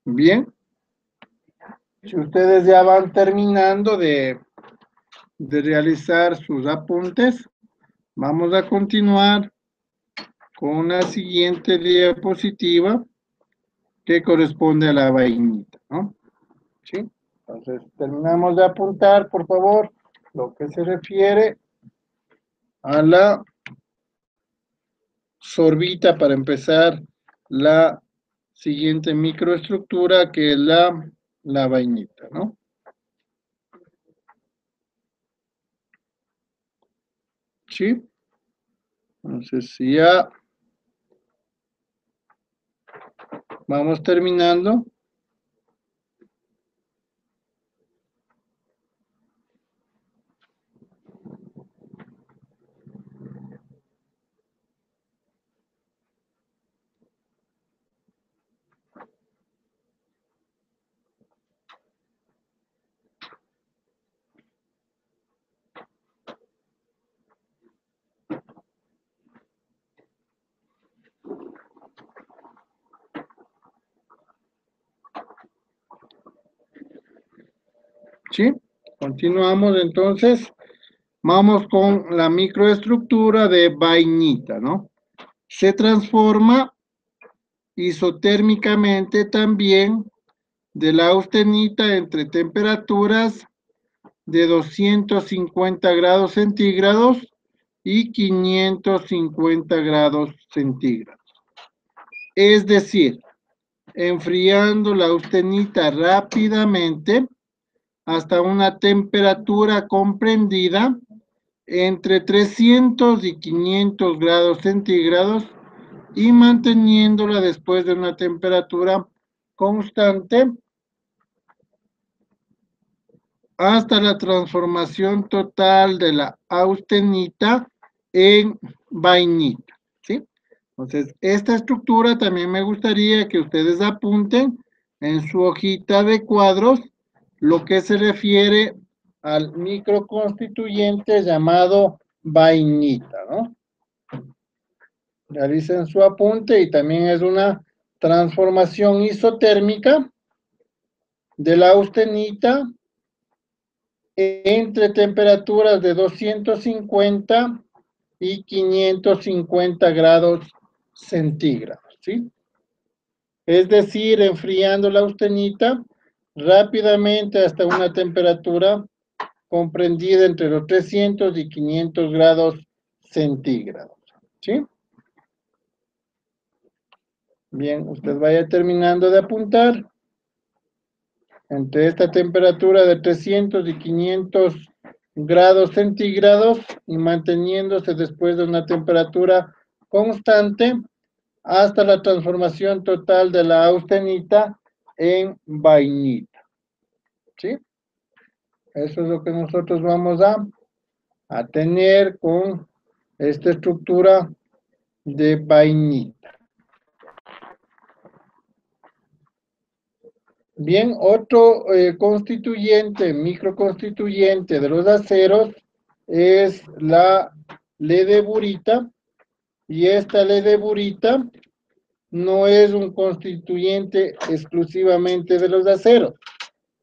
Speaker 1: Bien. Si ustedes ya van terminando de realizar sus apuntes, vamos a continuar con la siguiente diapositiva que corresponde a la vainita, ¿no? ¿Sí? Entonces, terminamos de apuntar, por favor, lo que se refiere a la sorbita para empezar la siguiente microestructura que es la vainita, ¿no? ¿Sí? Entonces, si ya vamos terminando. ¿Sí? Continuamos entonces. Vamos con la microestructura de vainita, ¿no? Se transforma isotérmicamente también de la austenita entre temperaturas de 250 grados centígrados y 550 grados centígrados. Es decir, enfriando la austenita rápidamente hasta una temperatura comprendida entre 300 y 500 grados centígrados y manteniéndola después de una temperatura constante hasta la transformación total de la austenita en vainita, ¿sí? Entonces, esta estructura también me gustaría que ustedes apunten en su hojita de cuadros lo que se refiere al microconstituyente llamado vainita, ¿no? Realicen su apunte y también es una transformación isotérmica de la austenita entre temperaturas de 250 y 550 grados centígrados, ¿sí? Es decir, enfriando la austenita rápidamente hasta una temperatura comprendida entre los 300 y 500 grados centígrados, ¿sí? Bien, usted vaya terminando de apuntar. Entre esta temperatura de 300 y 500 grados centígrados y manteniéndose después de una temperatura constante hasta la transformación total de la austenita en vainita. ¿Sí? Eso es lo que nosotros vamos a tener con esta estructura de vainita. Bien, otro constituyente, microconstituyente de los aceros es la ledeburita, y esta ledeburita no es un constituyente exclusivamente de los aceros,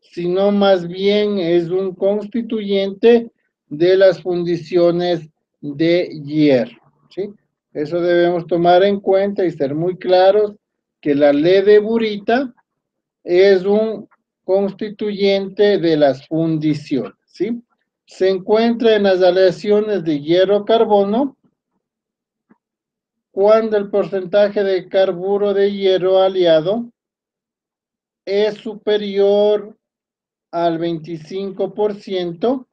Speaker 1: sino más bien es un constituyente de las fundiciones de hierro, ¿sí? Eso debemos tomar en cuenta y ser muy claros que la ledeburita es un constituyente de las fundiciones, ¿sí? Se encuentra en las aleaciones de hierro-carbono cuando el porcentaje de carburo de hierro aliado es superior al 25%,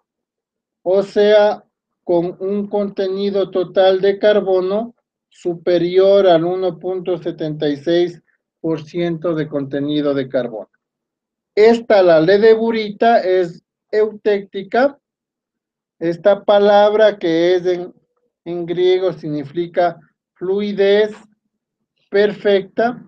Speaker 1: o sea, con un contenido total de carbono superior al 1.76% de contenido de carbono. Esta, la ledeburita, es eutéctica. Esta palabra que es en griego significa fluidez perfecta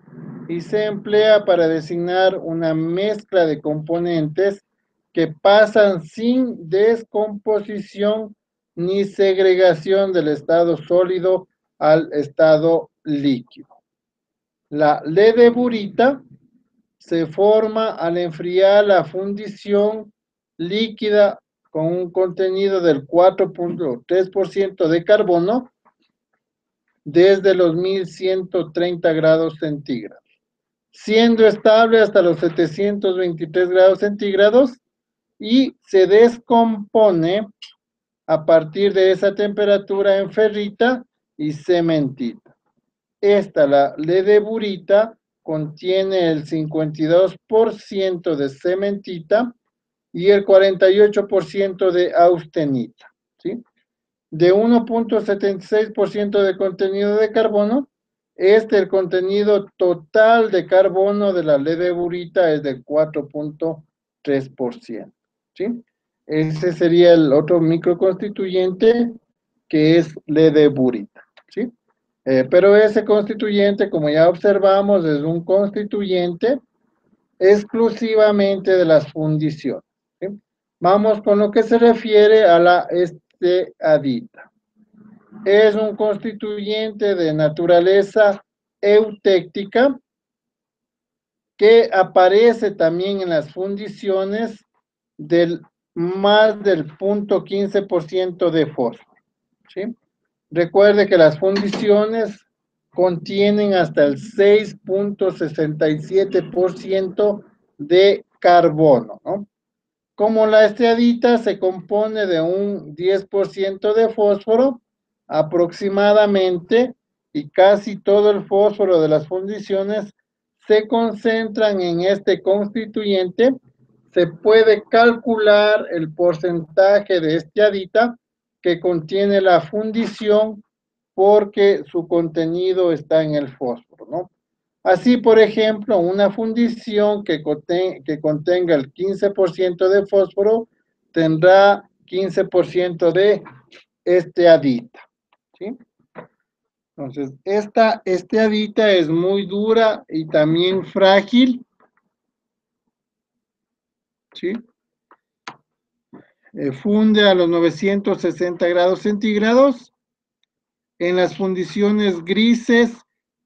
Speaker 1: y se emplea para designar una mezcla de componentes que pasan sin descomposición ni segregación del estado sólido al estado líquido. La ledeburita se forma al enfriar la fundición líquida con un contenido del 4.3% de carbono desde los 1130 grados centígrados, siendo estable hasta los 723 grados centígrados y se descompone a partir de esa temperatura en ferrita y cementita. Esta, la ledeburita, contiene el 52% de cementita y el 48% de austenita, ¿sí? De 1.76% de contenido de carbono, el contenido total de carbono de la ledeburita es del 4.3%, ¿sí? Ese sería el otro microconstituyente que es ledeburita, ¿sí? Pero ese constituyente, como ya observamos, es un constituyente exclusivamente de las fundiciones, ¿sí? Vamos con lo que se refiere a la esteadita. Es un constituyente de naturaleza eutéctica que aparece también en las fundiciones del más del 0.15% de fósforo, ¿sí? Recuerde que las fundiciones contienen hasta el 6.67% de carbono, ¿no? Como la esteadita se compone de un 10% de fósforo aproximadamente, y casi todo el fósforo de las fundiciones se concentran en este constituyente, se puede calcular el porcentaje de esteadita que contiene la fundición porque su contenido está en el fósforo, ¿no? Así, por ejemplo, una fundición que contenga el 15% de fósforo tendrá 15% de esteadita, ¿sí? Entonces, esta esteadita es muy dura y también frágil, ¿sí? Funde a los 960 grados centígrados. En las fundiciones grises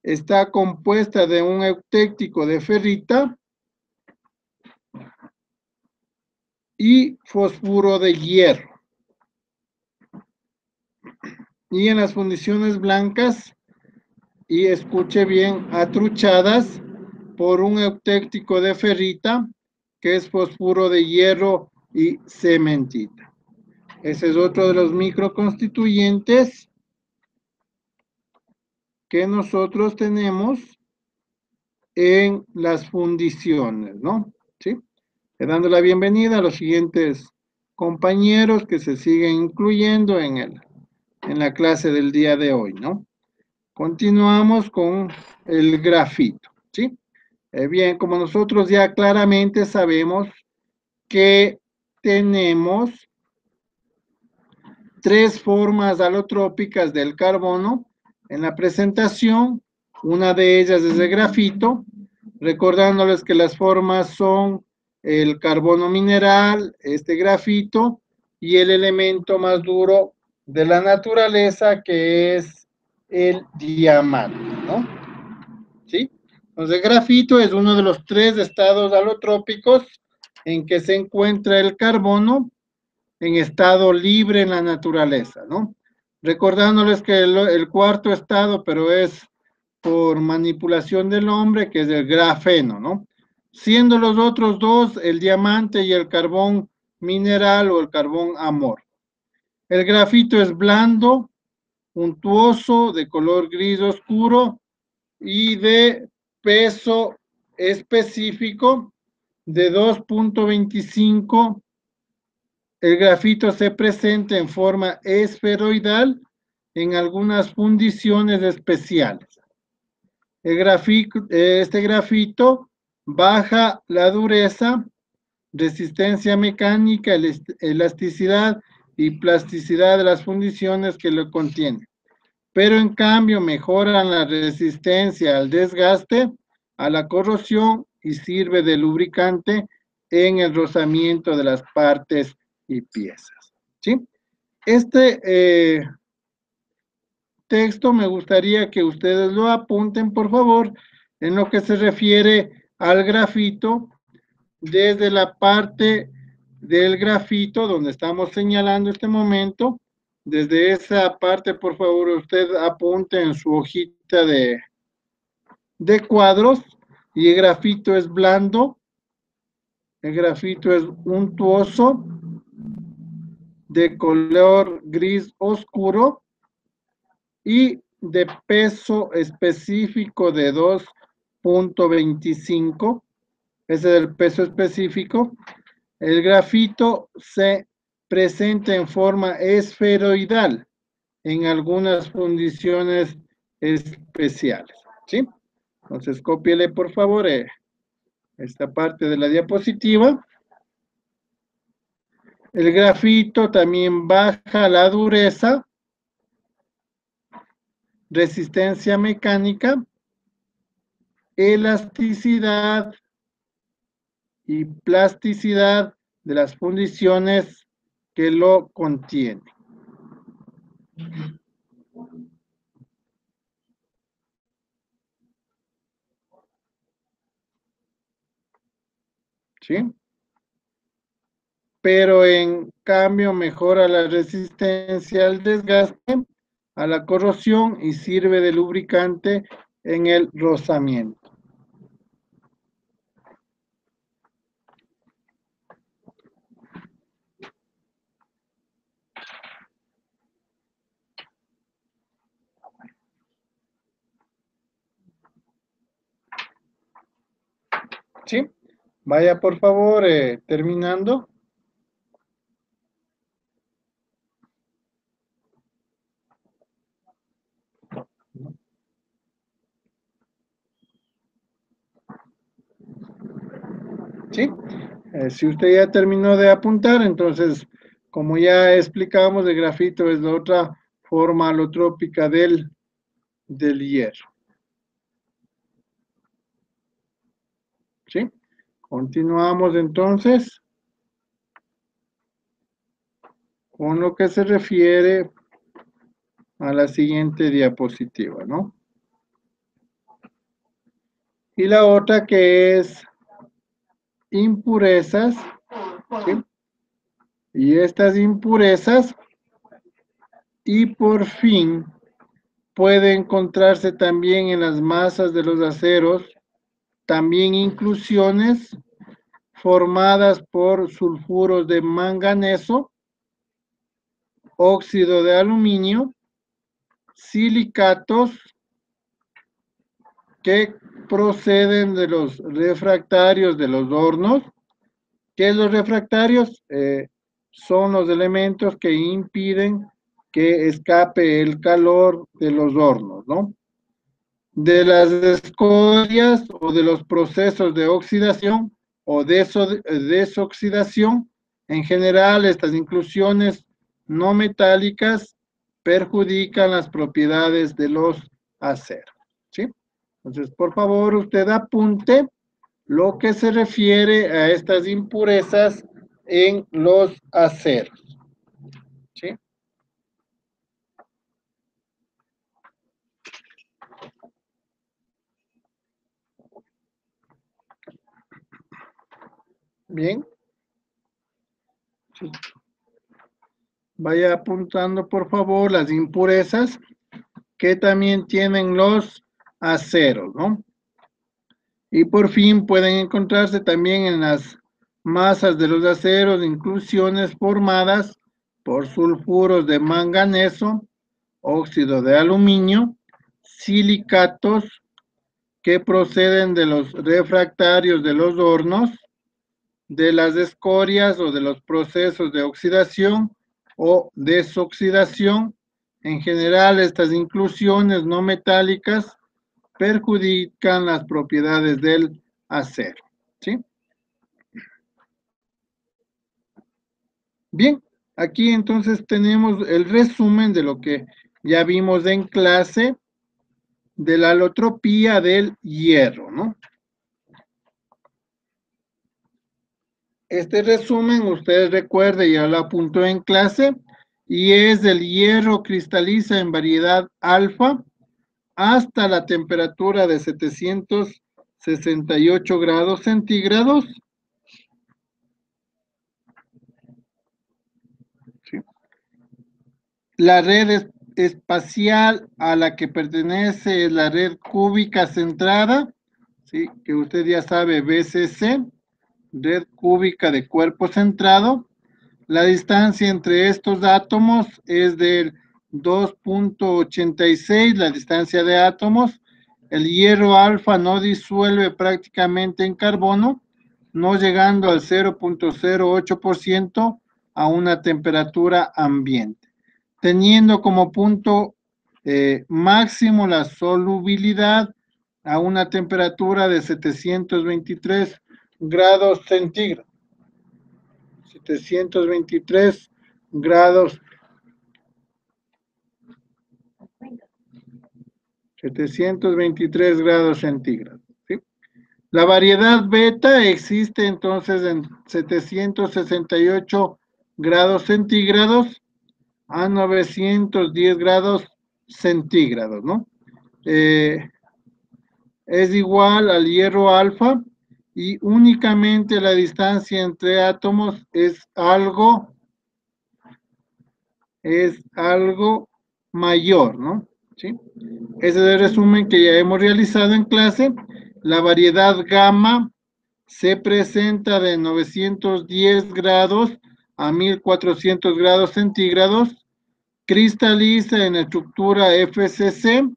Speaker 1: está compuesta de un eutéctico de ferrita y fosfuro de hierro. Y en las fundiciones blancas, y escuche bien, atruchadas por un eutéctico de ferrita, que es fosfuro de hierro y cementita. Ese es otro de los microconstituyentes que nosotros tenemos en las fundiciones, ¿no? ¿Sí? Dando la bienvenida a los siguientes compañeros que se siguen incluyendo en la clase del día de hoy, ¿no? Continuamos con el grafito, ¿sí? Bien, como nosotros ya claramente sabemos que tenemos tres formas alotrópicas del carbono en la presentación, una de ellas es el grafito, recordándoles que las formas son el carbono mineral, este grafito, y el elemento más duro de la naturaleza, que es el diamante, ¿no? ¿Sí? Entonces, el grafito es uno de los tres estados alotrópicos en que se encuentra el carbono en estado libre en la naturaleza, ¿no? Recordándoles que el cuarto estado, pero es por manipulación del hombre, que es el grafeno, ¿no? Siendo los otros dos el diamante y el carbón mineral o el carbón amor. El grafito es blando, untuoso, de color gris oscuro y de peso específico de 2.25. El grafito se presenta en forma esferoidal en algunas fundiciones especiales. Este grafito baja la dureza, resistencia mecánica, elasticidad y plasticidad de las fundiciones que lo contienen. Pero en cambio mejoran la resistencia al desgaste, a la corrosión, y sirve de lubricante en el rozamiento de las partes y piezas, ¿sí? Este texto me gustaría que ustedes lo apunten, por favor, en lo que se refiere al grafito, desde la parte del grafito donde estamos señalando este momento. Desde esa parte, por favor, usted apunte en su hojita de cuadros, y el grafito es blando, el grafito es untuoso, de color gris oscuro y de peso específico de 2.25. Ese es el peso específico. El grafito se presenta en forma esferoidal en algunas fundiciones especiales, ¿sí? Entonces, cópiele por favor esta parte de la diapositiva. El grafito también baja la dureza, resistencia mecánica, elasticidad y plasticidad de las fundiciones que lo contienen. ¿Sí? pero en cambio mejora la resistencia al desgaste, a la corrosión y sirve de lubricante en el rozamiento. ¿Sí? Vaya por favor terminando. ¿Sí? Si usted ya terminó de apuntar, entonces, como ya explicábamos, el grafito es la otra forma alotrópica del hierro. ¿Sí? Continuamos entonces con lo que se refiere a la siguiente diapositiva, ¿no? Y la otra que es impurezas, ¿sí? Y estas impurezas, y por fin, puede encontrarse también en las masas de los aceros, también inclusiones formadas por sulfuros de manganeso, óxido de aluminio, silicatos que proceden de los refractarios de los hornos. ¿Qué es los refractarios? Son los elementos que impiden que escape el calor de los hornos, ¿no? De las escorias o de los procesos de oxidación o desoxidación, en general estas inclusiones no metálicas perjudican las propiedades de los aceros, ¿sí? Entonces, por favor, usted apunte lo que se refiere a estas impurezas en los aceros, ¿sí? Bien, sí. Vaya apuntando, por favor, las impurezas que también tienen los aceros, ¿no? Y por fin pueden encontrarse también en las masas de los aceros inclusiones formadas por sulfuros de manganeso, óxido de aluminio, silicatos que proceden de los refractarios de los hornos, de las escorias o de los procesos de oxidación o desoxidación. En general, estas inclusiones no metálicas perjudican las propiedades del acero, ¿sí? Bien, aquí entonces tenemos el resumen de lo que ya vimos en clase de la alotropía del hierro, ¿no? Este resumen, ustedes recuerden, ya lo apuntó en clase, y es el hierro cristaliza en variedad alfa hasta la temperatura de 768 grados centígrados. ¿Sí? La red espacial a la que pertenece es la red cúbica centrada, ¿sí? Que usted ya sabe, BCC, red cúbica de cuerpo centrado. La distancia entre estos átomos es del 2.86, la distancia de átomos. El hierro alfa no disuelve prácticamente en carbono, no llegando al 0.08% a una temperatura ambiente, teniendo como punto máximo la solubilidad a una temperatura de 723 grados centígrados. 723 grados, 723 grados centígrados, ¿sí? La variedad beta existe entonces en 768 grados centígrados a 910 grados centígrados, ¿no? Es igual al hierro alfa y únicamente la distancia entre átomos es algo mayor, ¿no? ¿Sí? Ese es el resumen que ya hemos realizado en clase. La variedad gamma se presenta de 910 grados a 1400 grados centígrados, cristaliza en estructura FCC.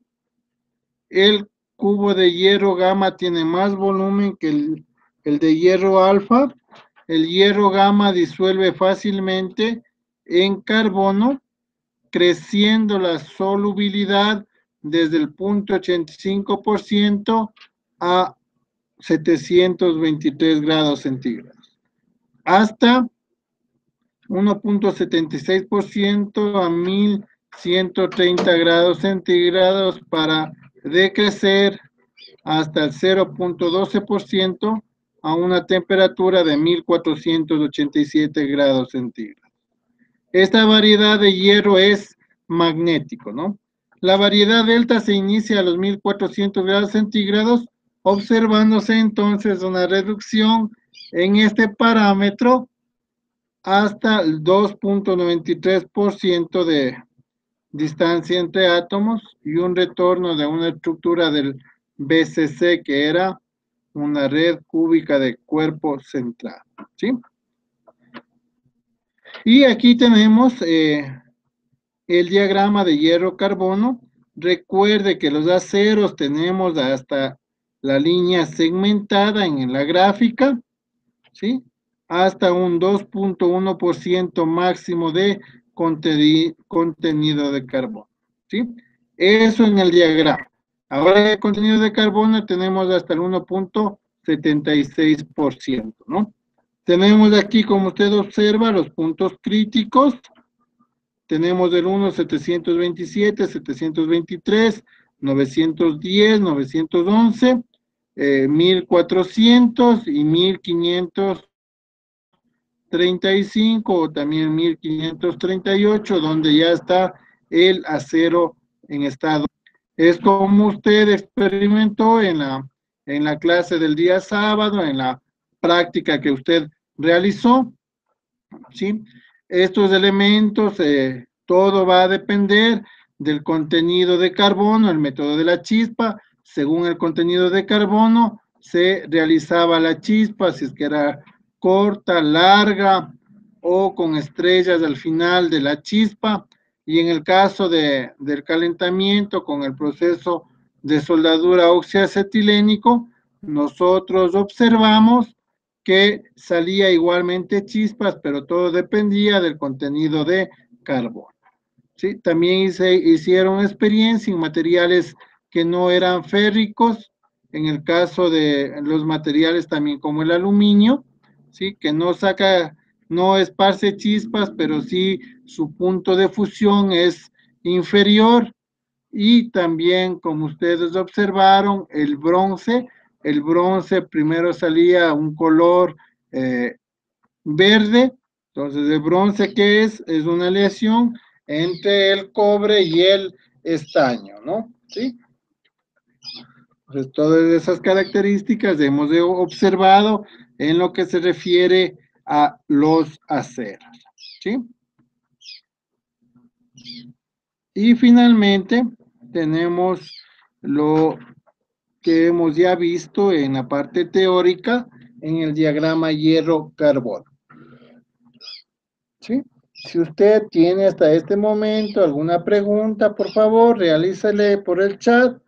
Speaker 1: El cubo de hierro gamma tiene más volumen que el de hierro alfa. El hierro gamma disuelve fácilmente en carbono, creciendo la solubilidad desde el 0.85% a 723 grados centígrados, hasta 1.76% a 1130 grados centígrados, para decrecer hasta el 0.12% a una temperatura de 1487 grados centígrados. Esta variedad de hierro es magnético, ¿no? La variedad delta se inicia a los 1400 grados centígrados, observándose entonces una reducción en este parámetro hasta el 2.93% de distancia entre átomos y un retorno de una estructura del BCC, que era una red cúbica de cuerpo central, ¿sí? Y aquí tenemos el diagrama de hierro-carbono. Recuerde que los aceros tenemos hasta la línea segmentada en la gráfica, ¿sí? Hasta un 2.1% máximo de contenido de carbono, ¿sí? Eso en el diagrama. Ahora el contenido de carbono tenemos hasta el 1.76%, ¿no? Tenemos aquí, como usted observa, los puntos críticos. Tenemos del 1, 727, 723, 910, 911, 1400 y 1535, o también 1538, donde ya está el acero en estado. Es como usted experimentó en la clase del día sábado, en la práctica que usted realizó, ¿sí? Estos elementos, todo va a depender del contenido de carbono, el método de la chispa. Según el contenido de carbono, se realizaba la chispa, si es que era corta, larga o con estrellas al final de la chispa. Y en el caso del calentamiento con el proceso de soldadura oxiacetilénico, nosotros observamos que salía igualmente chispas, pero todo dependía del contenido de carbono, ¿sí? También hicieron experiencia en materiales que no eran férricos, en el caso de los materiales también como el aluminio, ¿sí? Que no esparce chispas, pero sí su punto de fusión es inferior. Y también, como ustedes observaron, el bronce primero salía un color verde. Entonces, el bronce, ¿qué es? Es una aleación entre el cobre y el estaño, ¿no? ¿Sí? Entonces, todas esas características hemos observado en lo que se refiere a los aceros, ¿sí? Y finalmente, tenemos lo que hemos ya visto en la parte teórica en el diagrama hierro-carbono, ¿sí? Si usted tiene hasta este momento alguna pregunta, por favor, realícele por el chat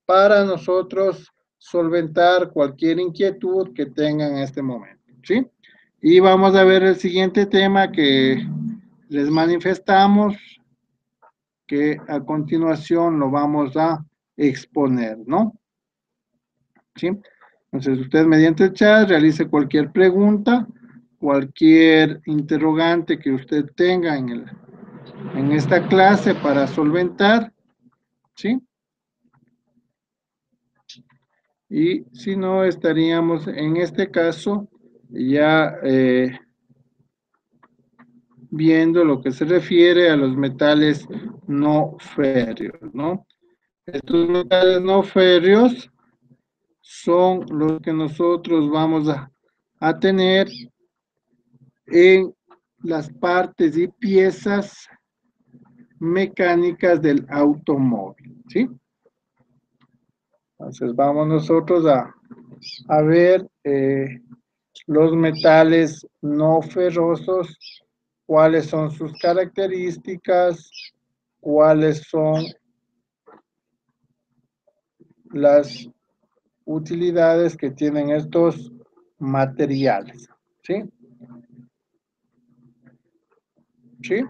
Speaker 1: para nosotros solventar cualquier inquietud que tengan en este momento, ¿sí? Y vamos a ver el siguiente tema que les manifestamos, que a continuación lo vamos a exponer, ¿no? ¿Sí? Entonces, usted mediante el chat realice cualquier pregunta, cualquier interrogante que usted tenga en esta clase para solventar, ¿sí? Y si no, estaríamos en este caso ya viendo lo que se refiere a los metales no férreos, ¿no? Estos metales no férreos son los que nosotros vamos a tener en las partes y piezas mecánicas del automóvil, ¿sí? Entonces vamos nosotros a ver los metales no ferrosos, cuáles son sus características, cuáles son las utilidades que tienen estos materiales, ¿sí? ¿Sí?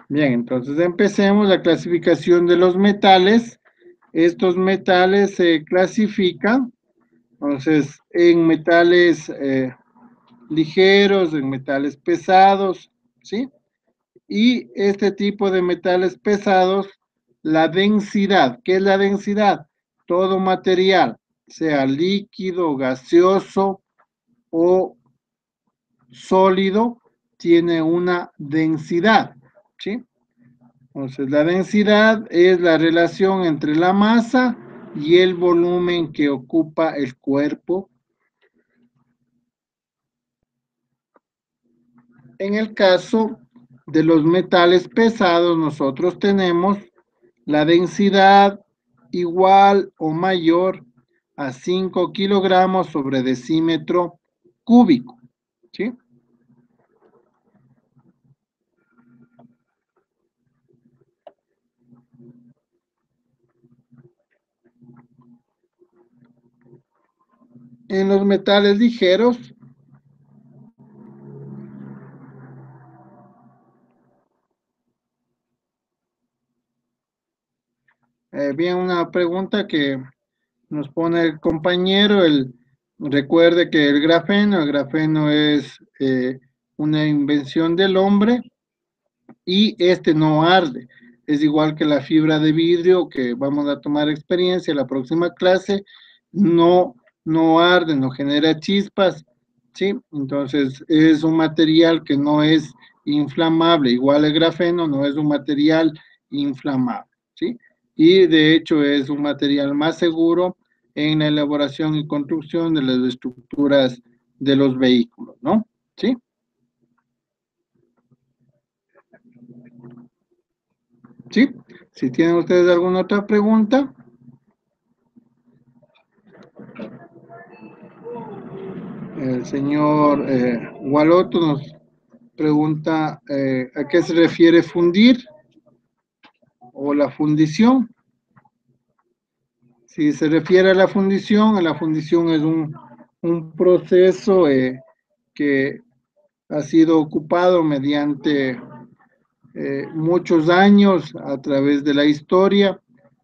Speaker 1: Bien, entonces empecemos la clasificación de los metales. Estos metales se clasifican, entonces, en metales ligeros, en metales pesados, ¿sí? Y este tipo de metales pesados, la densidad, ¿qué es la densidad? Todo material, sea líquido, gaseoso o sólido, tiene una densidad, ¿sí? Entonces, la densidad es la relación entre la masa y el volumen que ocupa el cuerpo. En el caso de los metales pesados, nosotros tenemos la densidad igual o mayor a 5 kilogramos sobre decímetro cúbico, ¿sí? En los metales ligeros, bien, una pregunta que nos pone el compañero, recuerde que el grafeno es una invención del hombre y este no arde. Es igual que la fibra de vidrio que vamos a tomar experiencia en la próxima clase, no arde, no genera chispas, ¿sí? Entonces es un material que no es inflamable, igual el grafeno no es un material inflamable, ¿sí? Y de hecho es un material más seguro en la elaboración y construcción de las estructuras de los vehículos, ¿no? ¿Sí? ¿Sí? Si tienen ustedes alguna otra pregunta, el señor Gualoto nos pregunta a qué se refiere fundir o la fundición. Si se refiere a la fundición es un proceso que ha sido ocupado mediante muchos años a través de la historia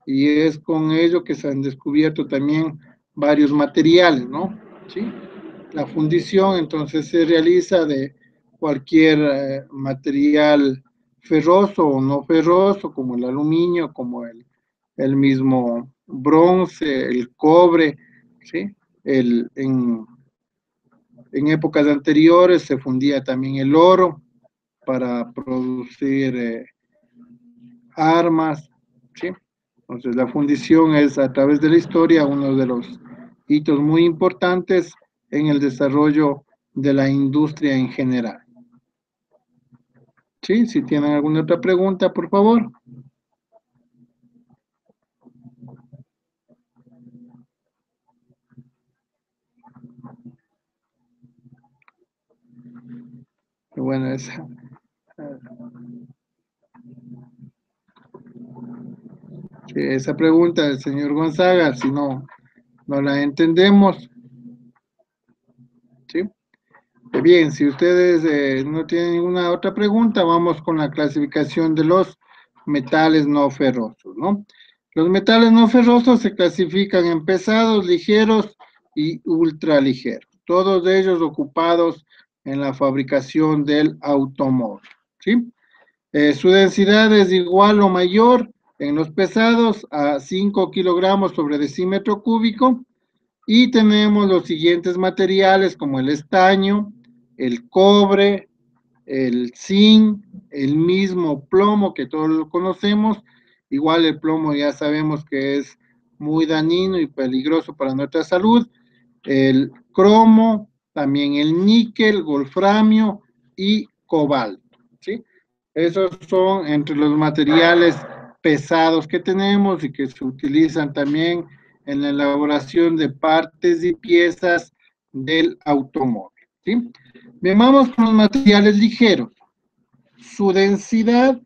Speaker 1: y es con ello que se han descubierto también varios materiales, ¿no? ¿Sí? La fundición entonces se realiza de cualquier material ferroso o no ferroso, como el aluminio, como el mismo bronce, el cobre, ¿sí? El, en épocas anteriores se fundía también el oro para producir armas, ¿sí? Entonces la fundición es a través de la historia uno de los hitos muy importantes en el desarrollo de la industria en general. ¿Sí? Si tienen alguna otra pregunta, por favor. Bueno, esa pregunta del señor Gonzaga, si no la entendemos, ¿sí? Bien, si ustedes no tienen ninguna otra pregunta, vamos con la clasificación de los metales no ferrosos, ¿no? Los metales no ferrosos se clasifican en pesados, ligeros y ultraligeros, todos ellos ocupados en la fabricación del automóvil, ¿sí? Su densidad es igual o mayor en los pesados a 5 kilogramos sobre decímetro cúbico y tenemos los siguientes materiales como el estaño, el cobre, el zinc, el mismo plomo que todos lo conocemos. Igual el plomo ya sabemos que es muy dañino y peligroso para nuestra salud, el cromo, también el níquel, wolframio y cobalto, ¿sí? Esos son entre los materiales pesados que tenemos y que se utilizan también en la elaboración de partes y piezas del automóvil, ¿sí? Bien, vamos con los materiales ligeros. Su densidad,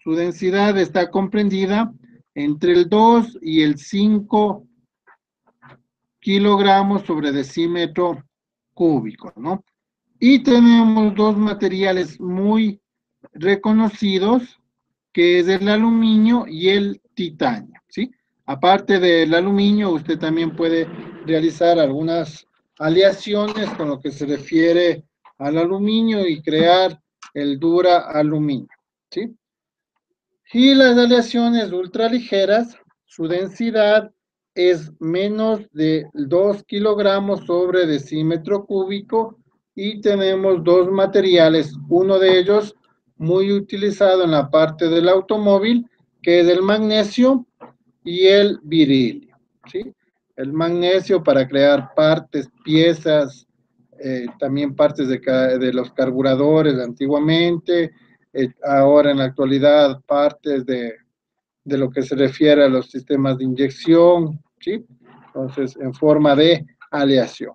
Speaker 1: su densidad está comprendida entre el 2 y el 5 kilogramos sobre decímetro cúbico, ¿no? Y tenemos dos materiales muy reconocidos, que es el aluminio y el titanio, ¿sí? Aparte del aluminio, usted también puede realizar algunas aleaciones con lo que se refiere al aluminio y crear el dura aluminio, ¿sí? Y las aleaciones ultraligeras, su densidad es menos de 2 kilogramos sobre decímetro cúbico y tenemos dos materiales, uno de ellos muy utilizado en la parte del automóvil, que es el magnesio y el berilio, ¿sí? El magnesio para crear partes, piezas, también partes de los carburadores antiguamente, ahora en la actualidad partes de lo que se refiere a los sistemas de inyección, ¿sí? Entonces, en forma de aleación.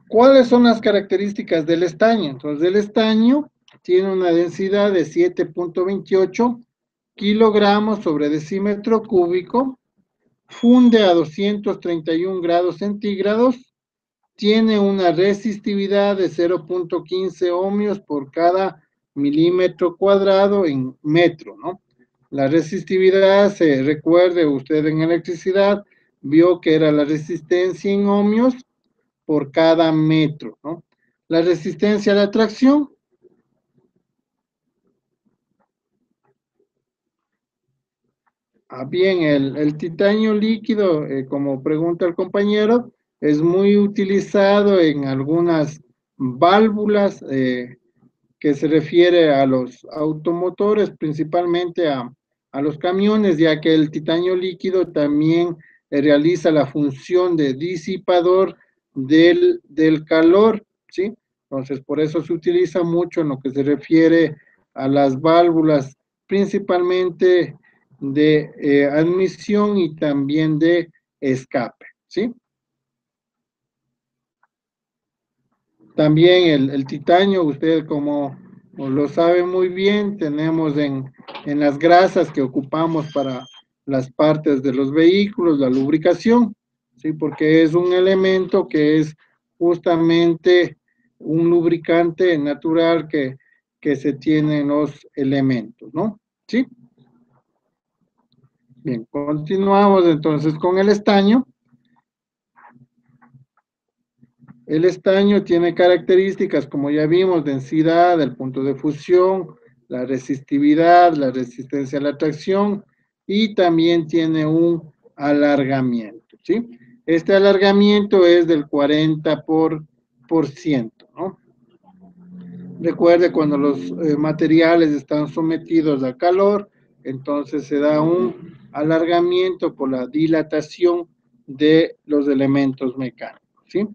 Speaker 1: ¿Cuáles son las características del estaño? Entonces, el estaño tiene una densidad de 7.28 kilogramos sobre decímetro cúbico, funde a 231 grados centígrados, tiene una resistividad de 0.15 ohmios por cada milímetro cuadrado en metro, ¿no? La resistividad, se recuerde usted en electricidad, vio que era la resistencia en ohmios por cada metro, ¿no? La resistencia a la tracción, bien, el titanio líquido, como pregunta el compañero, es muy utilizado en algunas válvulas que se refiere a los automotores, principalmente a los camiones, ya que el titanio líquido también realiza la función de disipador del calor, ¿sí? Entonces, por eso se utiliza mucho en lo que se refiere a las válvulas, principalmente de admisión y también de escape, ¿sí? También el titanio, usted como lo sabe muy bien, tenemos en las grasas que ocupamos para las partes de los vehículos, la lubricación, ¿sí? Porque es un elemento que es justamente un lubricante natural que se tiene en los elementos, ¿no? ¿Sí? Bien, continuamos entonces con el estaño. El estaño tiene características, como ya vimos, densidad, el punto de fusión, la resistividad, la resistencia a la tracción y también tiene un alargamiento, ¿sí? Este alargamiento es del 40%, ¿no? Recuerde, cuando los materiales están sometidos a calor, entonces se da un alargamiento por la dilatación de los elementos mecánicos, ¿sí?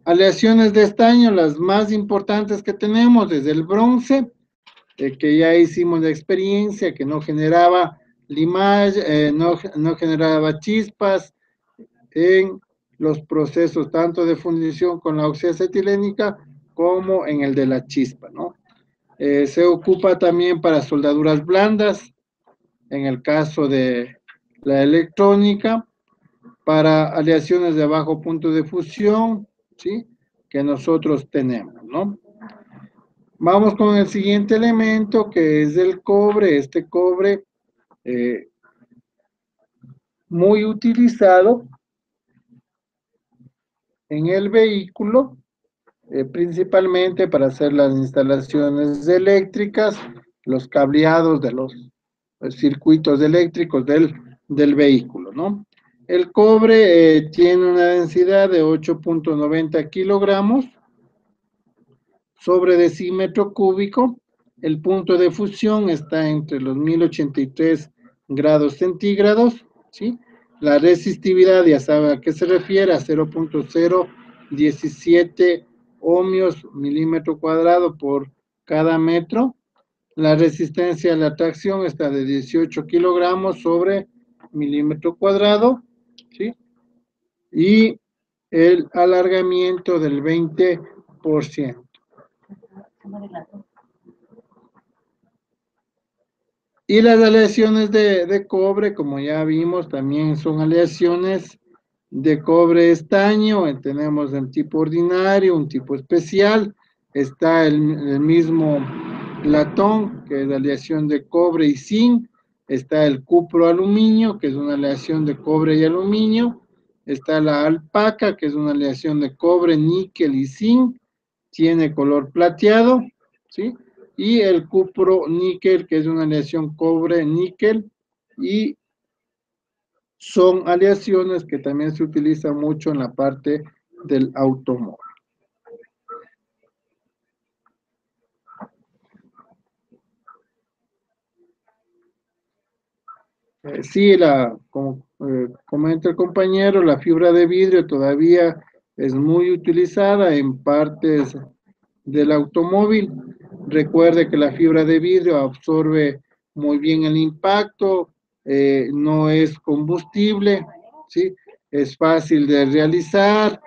Speaker 1: Aleaciones de estaño, las más importantes que tenemos es el bronce, que ya hicimos la experiencia, que no generaba limaje, no generaba chispas en los procesos tanto de fundición con la oxiacetilénica como en el de la chispa, ¿no? Se ocupa también para soldaduras blandas, en el caso de la electrónica, para aleaciones de bajo punto de fusión, ¿sí? Que nosotros tenemos, ¿no? Vamos con el siguiente elemento, que es el cobre. Este cobre eh, muy utilizado en el vehículo, principalmente para hacer las instalaciones eléctricas, los cableados de los circuitos eléctricos del vehículo, ¿no? El cobre tiene una densidad de 8.90 kilogramos sobre decímetro cúbico. El punto de fusión está entre los 1083 grados centígrados, ¿sí? La resistividad, ya sabe a qué se refiere, a 0.017 ohmios milímetro cuadrado por cada metro. La resistencia a la tracción está de 18 kilogramos sobre milímetro cuadrado, ¿sí? Y el alargamiento del 20%. Y las aleaciones de cobre, como ya vimos, también son aleaciones de cobre estaño. Tenemos el tipo ordinario, un tipo especial. Está el mismo latón, que es la aleación de cobre y zinc. Está el cupro aluminio, que es una aleación de cobre y aluminio. Está la alpaca, que es una aleación de cobre, níquel y zinc. Tiene color plateado, ¿sí? Y el cupro níquel, que es una aleación cobre-níquel, y son aleaciones que también se utilizan mucho en la parte del automóvil. Sí, como comenta el compañero, la fibra de vidrio todavía es muy utilizada en partes del automóvil. Recuerde que la fibra de vidrio absorbe muy bien el impacto, no es combustible, ¿sí? Es fácil de realizar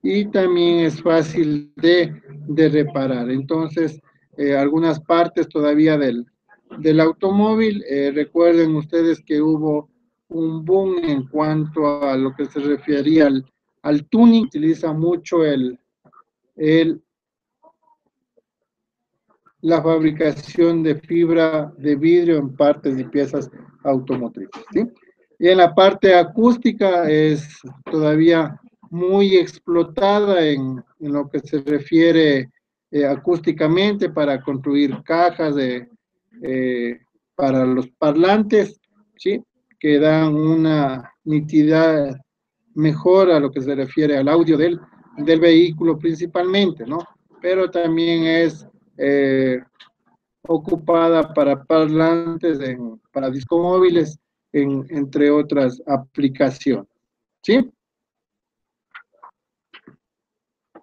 Speaker 1: y también es fácil de reparar. Entonces, algunas partes todavía del automóvil, recuerden ustedes que hubo un boom en cuanto a lo que se refería al tuning, utiliza mucho el la fabricación de fibra de vidrio en partes y piezas automotrices, ¿sí? Y en la parte acústica es todavía muy explotada en lo que se refiere acústicamente para construir cajas para los parlantes, ¿sí? Que dan una nitidez mejor a lo que se refiere al audio del vehículo principalmente, ¿no? Pero también es eh, ocupada para parlantes, para discomóviles, entre otras aplicaciones. ¿Sí?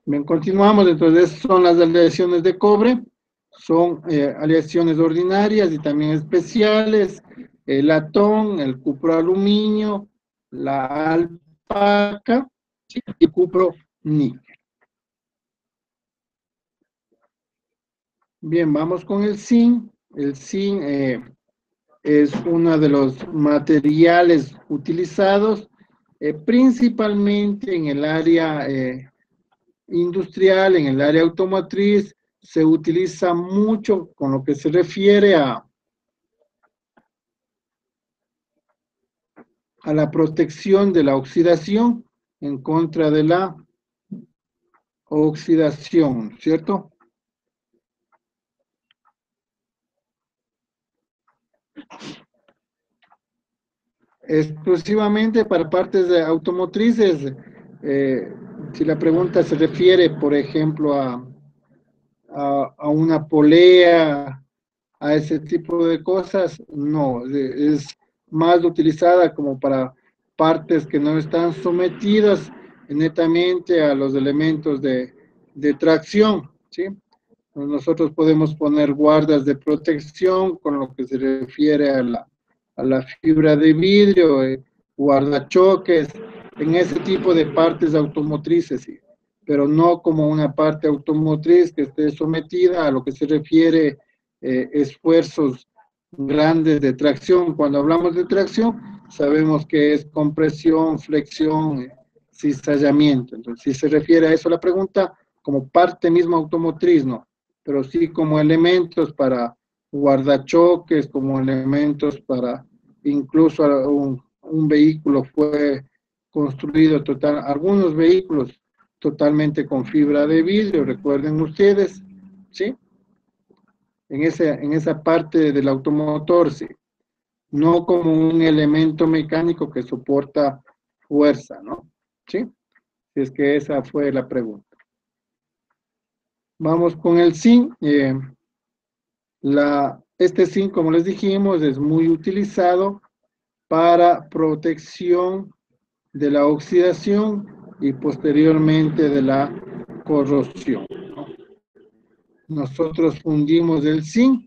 Speaker 1: Bien, continuamos. Entonces, son las aleaciones de cobre, son aleaciones ordinarias y también especiales, el latón, el cupro aluminio, la alpaca, ¿sí? Y cupro níquel. Bien, vamos con el zinc. El zinc es uno de los materiales utilizados principalmente en el área industrial, en el área automotriz. Se utiliza mucho con lo que se refiere a la protección de la oxidación en contra de la oxidación, ¿cierto? Exclusivamente para partes de automotrices. eh, si la pregunta se refiere, por ejemplo, a una polea, a ese tipo de cosas, no, es más utilizada como para partes que no están sometidas netamente a los elementos de tracción, ¿sí? Nosotros podemos poner guardas de protección con lo que se refiere a la fibra de vidrio, guardachoques, en ese tipo de partes automotrices, ¿sí? Pero no como una parte automotriz que esté sometida a lo que se refiere esfuerzos grandes de tracción. Cuando hablamos de tracción, sabemos que es compresión, flexión, cizallamiento. Entonces, si se refiere a eso la pregunta, como parte misma automotriz, no, pero sí como elementos para guardachoques, como elementos para incluso un vehículo fue construido total, algunos vehículos totalmente con fibra de vidrio, recuerden ustedes, ¿sí? En esa parte del automotor, sí, no como un elemento mecánico que soporta fuerza, ¿no? ¿Sí? Si es que esa fue la pregunta. Vamos con el zinc. Este zinc, como les dijimos, es muy utilizado para protección de la oxidación y posteriormente de la corrosión, ¿no? Nosotros fundimos el zinc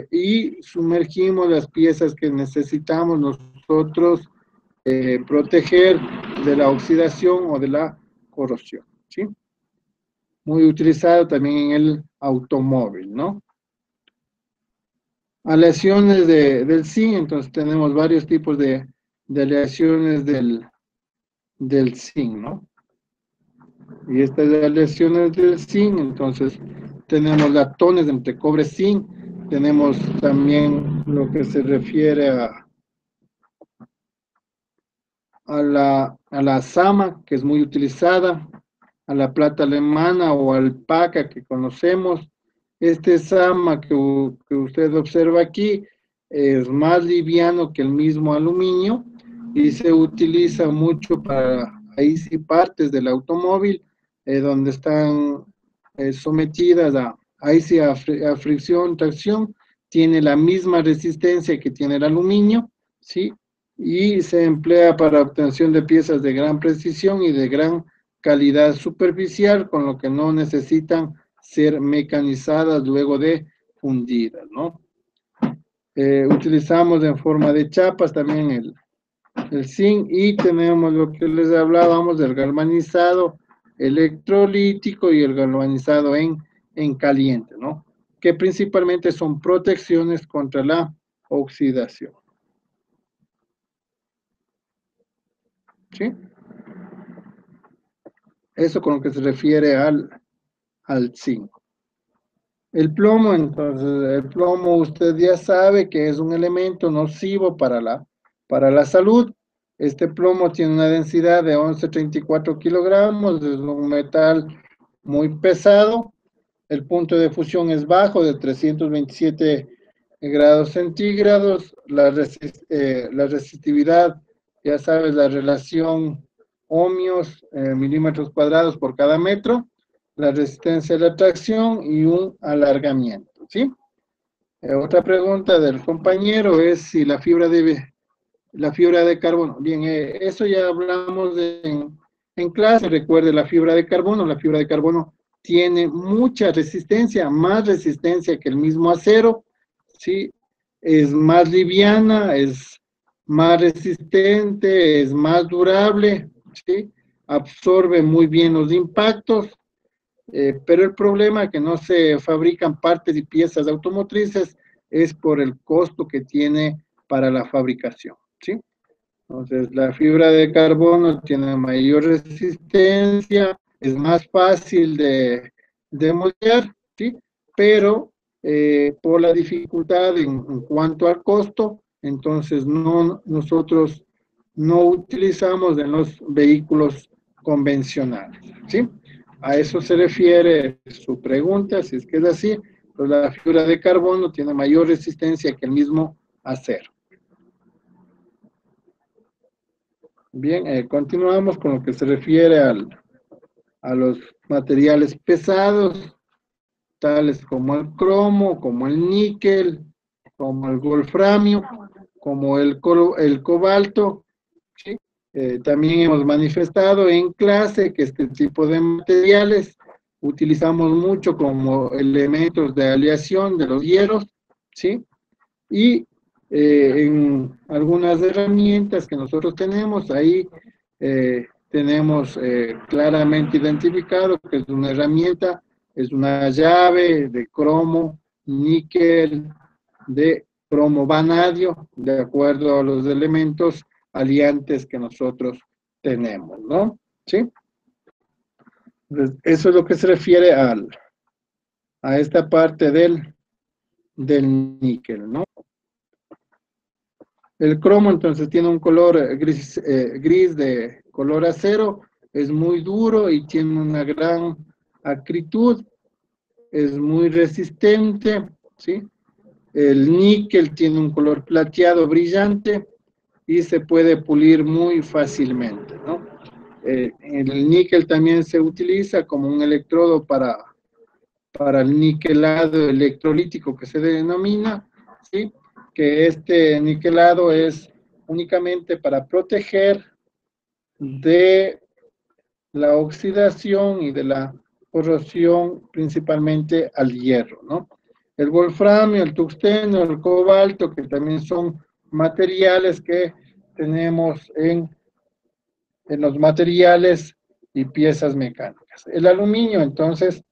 Speaker 1: y sumergimos las piezas que necesitamos nosotros proteger de la oxidación o de la corrosión, ¿sí? Muy utilizado también en el automóvil, ¿no? Aleaciones del zinc, entonces tenemos varios tipos de aleaciones del zinc, ¿no? Y estas aleaciones del zinc, entonces tenemos latones entre cobre zinc, tenemos también lo que se refiere a la Sama, que es muy utilizada, a la plata alemana o alpaca que conocemos. Este Sama que usted observa aquí es más liviano que el mismo aluminio y se utiliza mucho para, ahí sí, partes del automóvil donde están sometidas ahí sí, a fricción, tracción, tiene la misma resistencia que tiene el aluminio, ¿sí? Y se emplea para obtención de piezas de gran precisión y de gran calidad superficial, con lo que no necesitan ser mecanizadas luego de fundidas, ¿no? Utilizamos en forma de chapas también el zinc y tenemos lo que les hablábamos del galvanizado electrolítico y el galvanizado en caliente, ¿no? Que principalmente son protecciones contra la oxidación, ¿sí? Eso con lo que se refiere al zinc. El plomo, entonces, el plomo usted ya sabe que es un elemento nocivo para la salud. Este plomo tiene una densidad de 11,34 kilogramos, es un metal muy pesado. El punto de fusión es bajo, de 327 grados centígrados. La resistividad, ya sabes, la relación ohmios, milímetros cuadrados por cada metro, la resistencia de la tracción y un alargamiento, ¿sí? Otra pregunta del compañero es si la fibra de carbono. Bien, eso ya hablamos en clase. Recuerde, la fibra de carbono tiene mucha resistencia, más resistencia que el mismo acero, ¿sí? Es más liviana, es más resistente, es más durable, ¿sí? Absorbe muy bien los impactos, pero el problema es que no se fabrican partes y piezas automotrices es por el costo que tiene para la fabricación, ¿sí? Entonces, la fibra de carbono tiene mayor resistencia, es más fácil de moldear, ¿sí? Pero por la dificultad en cuanto al costo, entonces nosotros no utilizamos en los vehículos convencionales, ¿sí? A eso se refiere su pregunta, si es que es así, pues la fibra de carbono tiene mayor resistencia que el mismo acero. Bien, continuamos con lo que se refiere a los materiales pesados, tales como el cromo, como el níquel, como el wolframio, como el cobalto, ¿sí? También hemos manifestado en clase que este tipo de materiales utilizamos mucho como elementos de aleación de los hierros, ¿sí? Y en algunas herramientas que nosotros tenemos, ahí tenemos claramente identificado que es una herramienta, es una llave de cromo, níquel, de cromo vanadio, de acuerdo a los elementos aliantes que nosotros tenemos, ¿no? ¿Sí? Entonces, eso es lo que se refiere a esta parte del níquel, ¿no? El cromo entonces tiene un color gris de color acero, es muy duro y tiene una gran acritud, es muy resistente, ¿sí? El níquel tiene un color plateado brillante y se puede pulir muy fácilmente, ¿no? El níquel también se utiliza como un electrodo para el niquelado electrolítico que se denomina, ¿sí? que este niquelado es únicamente para proteger de la oxidación y de la corrosión, principalmente al hierro, ¿no? El wolframio, el tungsteno, el cobalto, que también son materiales que tenemos en los materiales y piezas mecánicas. El aluminio, entonces,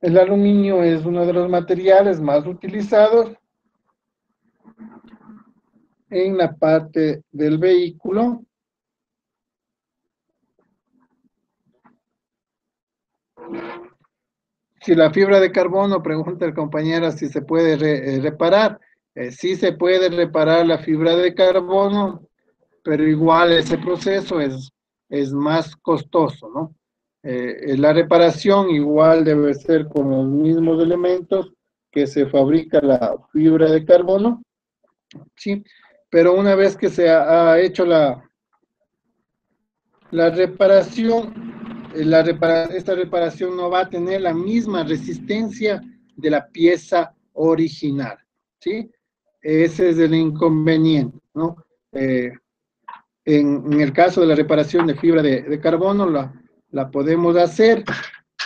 Speaker 1: el aluminio es uno de los materiales más utilizados en la parte del vehículo. Si la fibra de carbono, pregunta el compañero si se puede reparar. Sí se puede reparar la fibra de carbono, pero igual ese proceso es más costoso, ¿no? La reparación igual debe ser con los mismos elementos que se fabrica la fibra de carbono, ¿sí? Pero una vez que se ha hecho la reparación, esta reparación no va a tener la misma resistencia de la pieza original, ¿sí? Ese es el inconveniente, ¿no? En el caso de la reparación de fibra de carbono, la podemos hacer,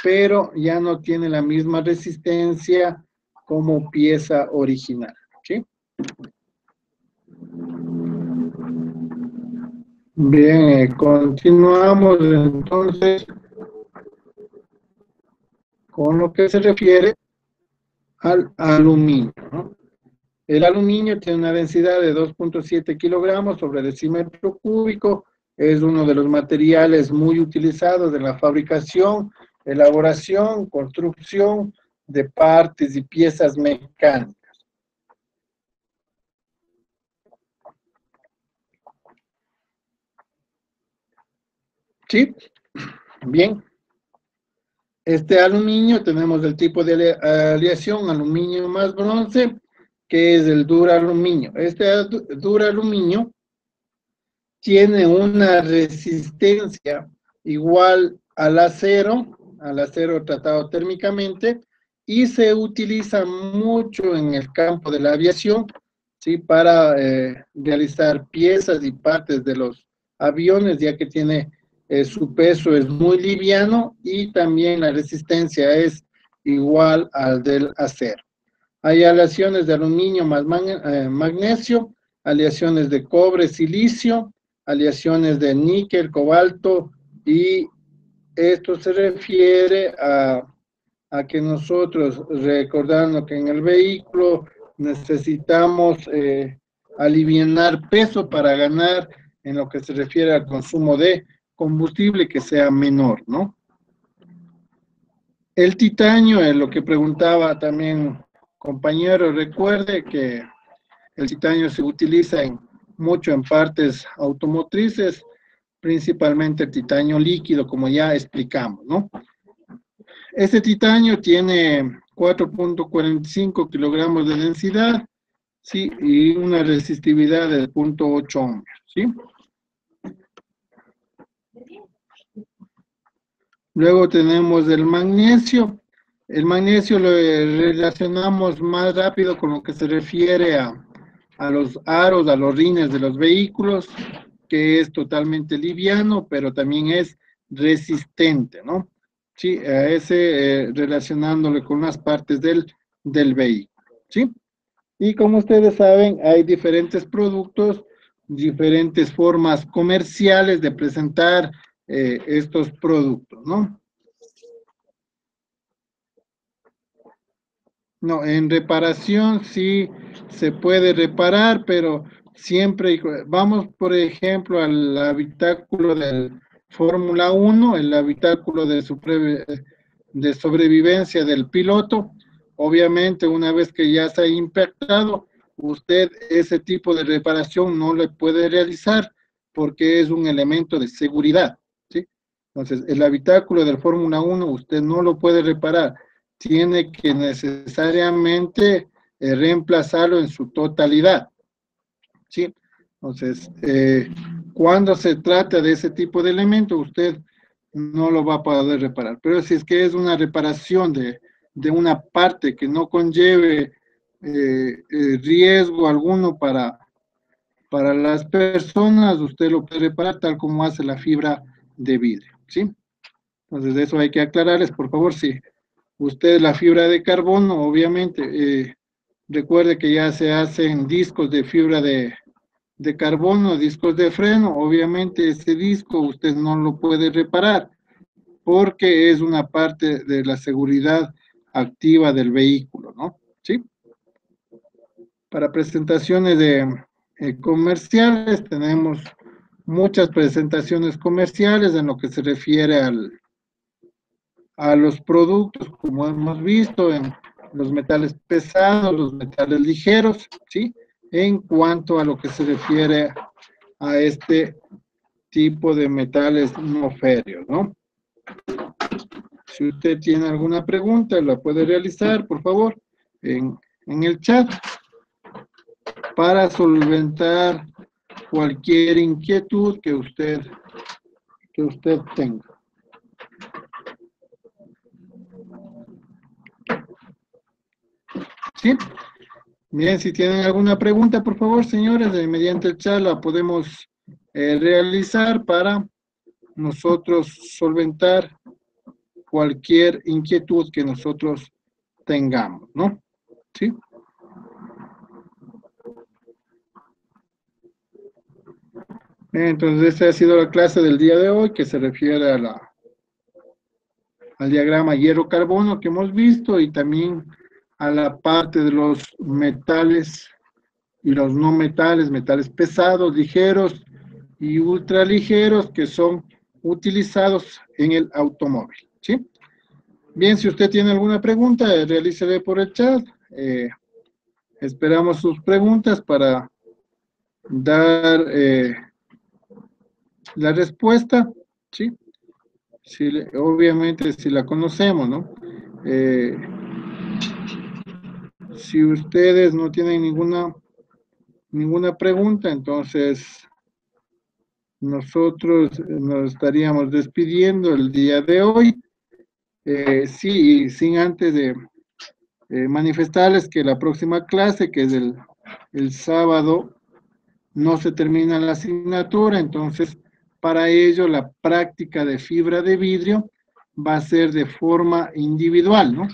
Speaker 1: pero ya no tiene la misma resistencia como pieza original, ¿sí? Bien, continuamos entonces con lo que se refiere al aluminio, ¿no? El aluminio tiene una densidad de 2.7 kilogramos sobre decímetro cúbico, es uno de los materiales muy utilizados en la fabricación, elaboración, construcción de partes y piezas mecánicas. ¿Sí? Bien. Este aluminio tenemos el tipo de aleación aluminio más bronce, que es el duraluminio. Este duraluminio tiene una resistencia igual al acero tratado térmicamente, y se utiliza mucho en el campo de la aviación, ¿sí? Para realizar piezas y partes de los aviones, ya que tiene su peso es muy liviano y también la resistencia es igual al del acero. Hay aleaciones de aluminio más magnesio, aleaciones de cobre, silicio, aleaciones de níquel, cobalto, y esto se refiere a que nosotros, recordando que en el vehículo necesitamos alivianar peso para ganar en lo que se refiere al consumo de combustible que sea menor, ¿no? El titanio es lo que preguntaba también, compañero. Recuerde que el titanio se utiliza mucho en partes automotrices, principalmente el titanio líquido, como ya explicamos, ¿no? Este titanio tiene 4.45 kilogramos de densidad, ¿sí? Y una resistividad de 0.8 ohmios, ¿sí? Luego tenemos el magnesio. El magnesio lo relacionamos más rápido con lo que se refiere a los aros, a los rines de los vehículos, que es totalmente liviano, pero también es resistente, ¿no? Sí, a ese relacionándole con las partes del vehículo, ¿sí? Y como ustedes saben, hay diferentes productos, diferentes formas comerciales de presentar estos productos, ¿no? No, en reparación sí se puede reparar, pero siempre, vamos por ejemplo al habitáculo del Fórmula 1, el habitáculo de sobrevivencia del piloto. Obviamente, una vez que ya se ha impactado, usted ese tipo de reparación no le puede realizar porque es un elemento de seguridad, ¿sí? Entonces, el habitáculo del Fórmula 1 usted no lo puede reparar, tiene que necesariamente reemplazarlo en su totalidad, ¿sí? Entonces, cuando se trata de ese tipo de elemento, usted no lo va a poder reparar. Pero si es que es una reparación de una parte que no conlleve riesgo alguno para las personas, usted lo puede reparar tal como hace la fibra de vidrio, ¿sí? Entonces, eso hay que aclararles, por favor, si usted la fibra de carbono, obviamente, recuerde que ya se hacen discos de fibra de carbono, discos de freno, obviamente ese disco usted no lo puede reparar porque es una parte de la seguridad activa del vehículo, ¿no? ¿Sí? Para presentaciones comerciales tenemos muchas presentaciones comerciales en lo que se refiere a los productos, como hemos visto, en los metales pesados, los metales ligeros, ¿sí? En cuanto a lo que se refiere a este tipo de metales no férreos, ¿no? Si usted tiene alguna pregunta, la puede realizar, por favor, en el chat para solventar cualquier inquietud que usted tenga. ¿Sí? Bien, si tienen alguna pregunta, por favor, señores, mediante el chat la podemos realizar para nosotros solventar cualquier inquietud que nosotros tengamos, ¿no? ¿Sí? Entonces, esta ha sido la clase del día de hoy que se refiere al diagrama hierro-carbono que hemos visto y también a la parte de los metales y los no metales, metales pesados, ligeros y ultraligeros que son utilizados en el automóvil, ¿sí? Bien, si usted tiene alguna pregunta, realícela por el chat. Esperamos sus preguntas para dar la respuesta, ¿sí? Si, obviamente, si la conocemos, ¿no? Si ustedes no tienen ninguna pregunta, entonces nosotros nos estaríamos despidiendo el día de hoy. Sí, sin antes de manifestarles que la próxima clase, que es el sábado, no se termina la asignatura, entonces para ello la práctica de fibra de vidrio va a ser de forma individual, ¿no?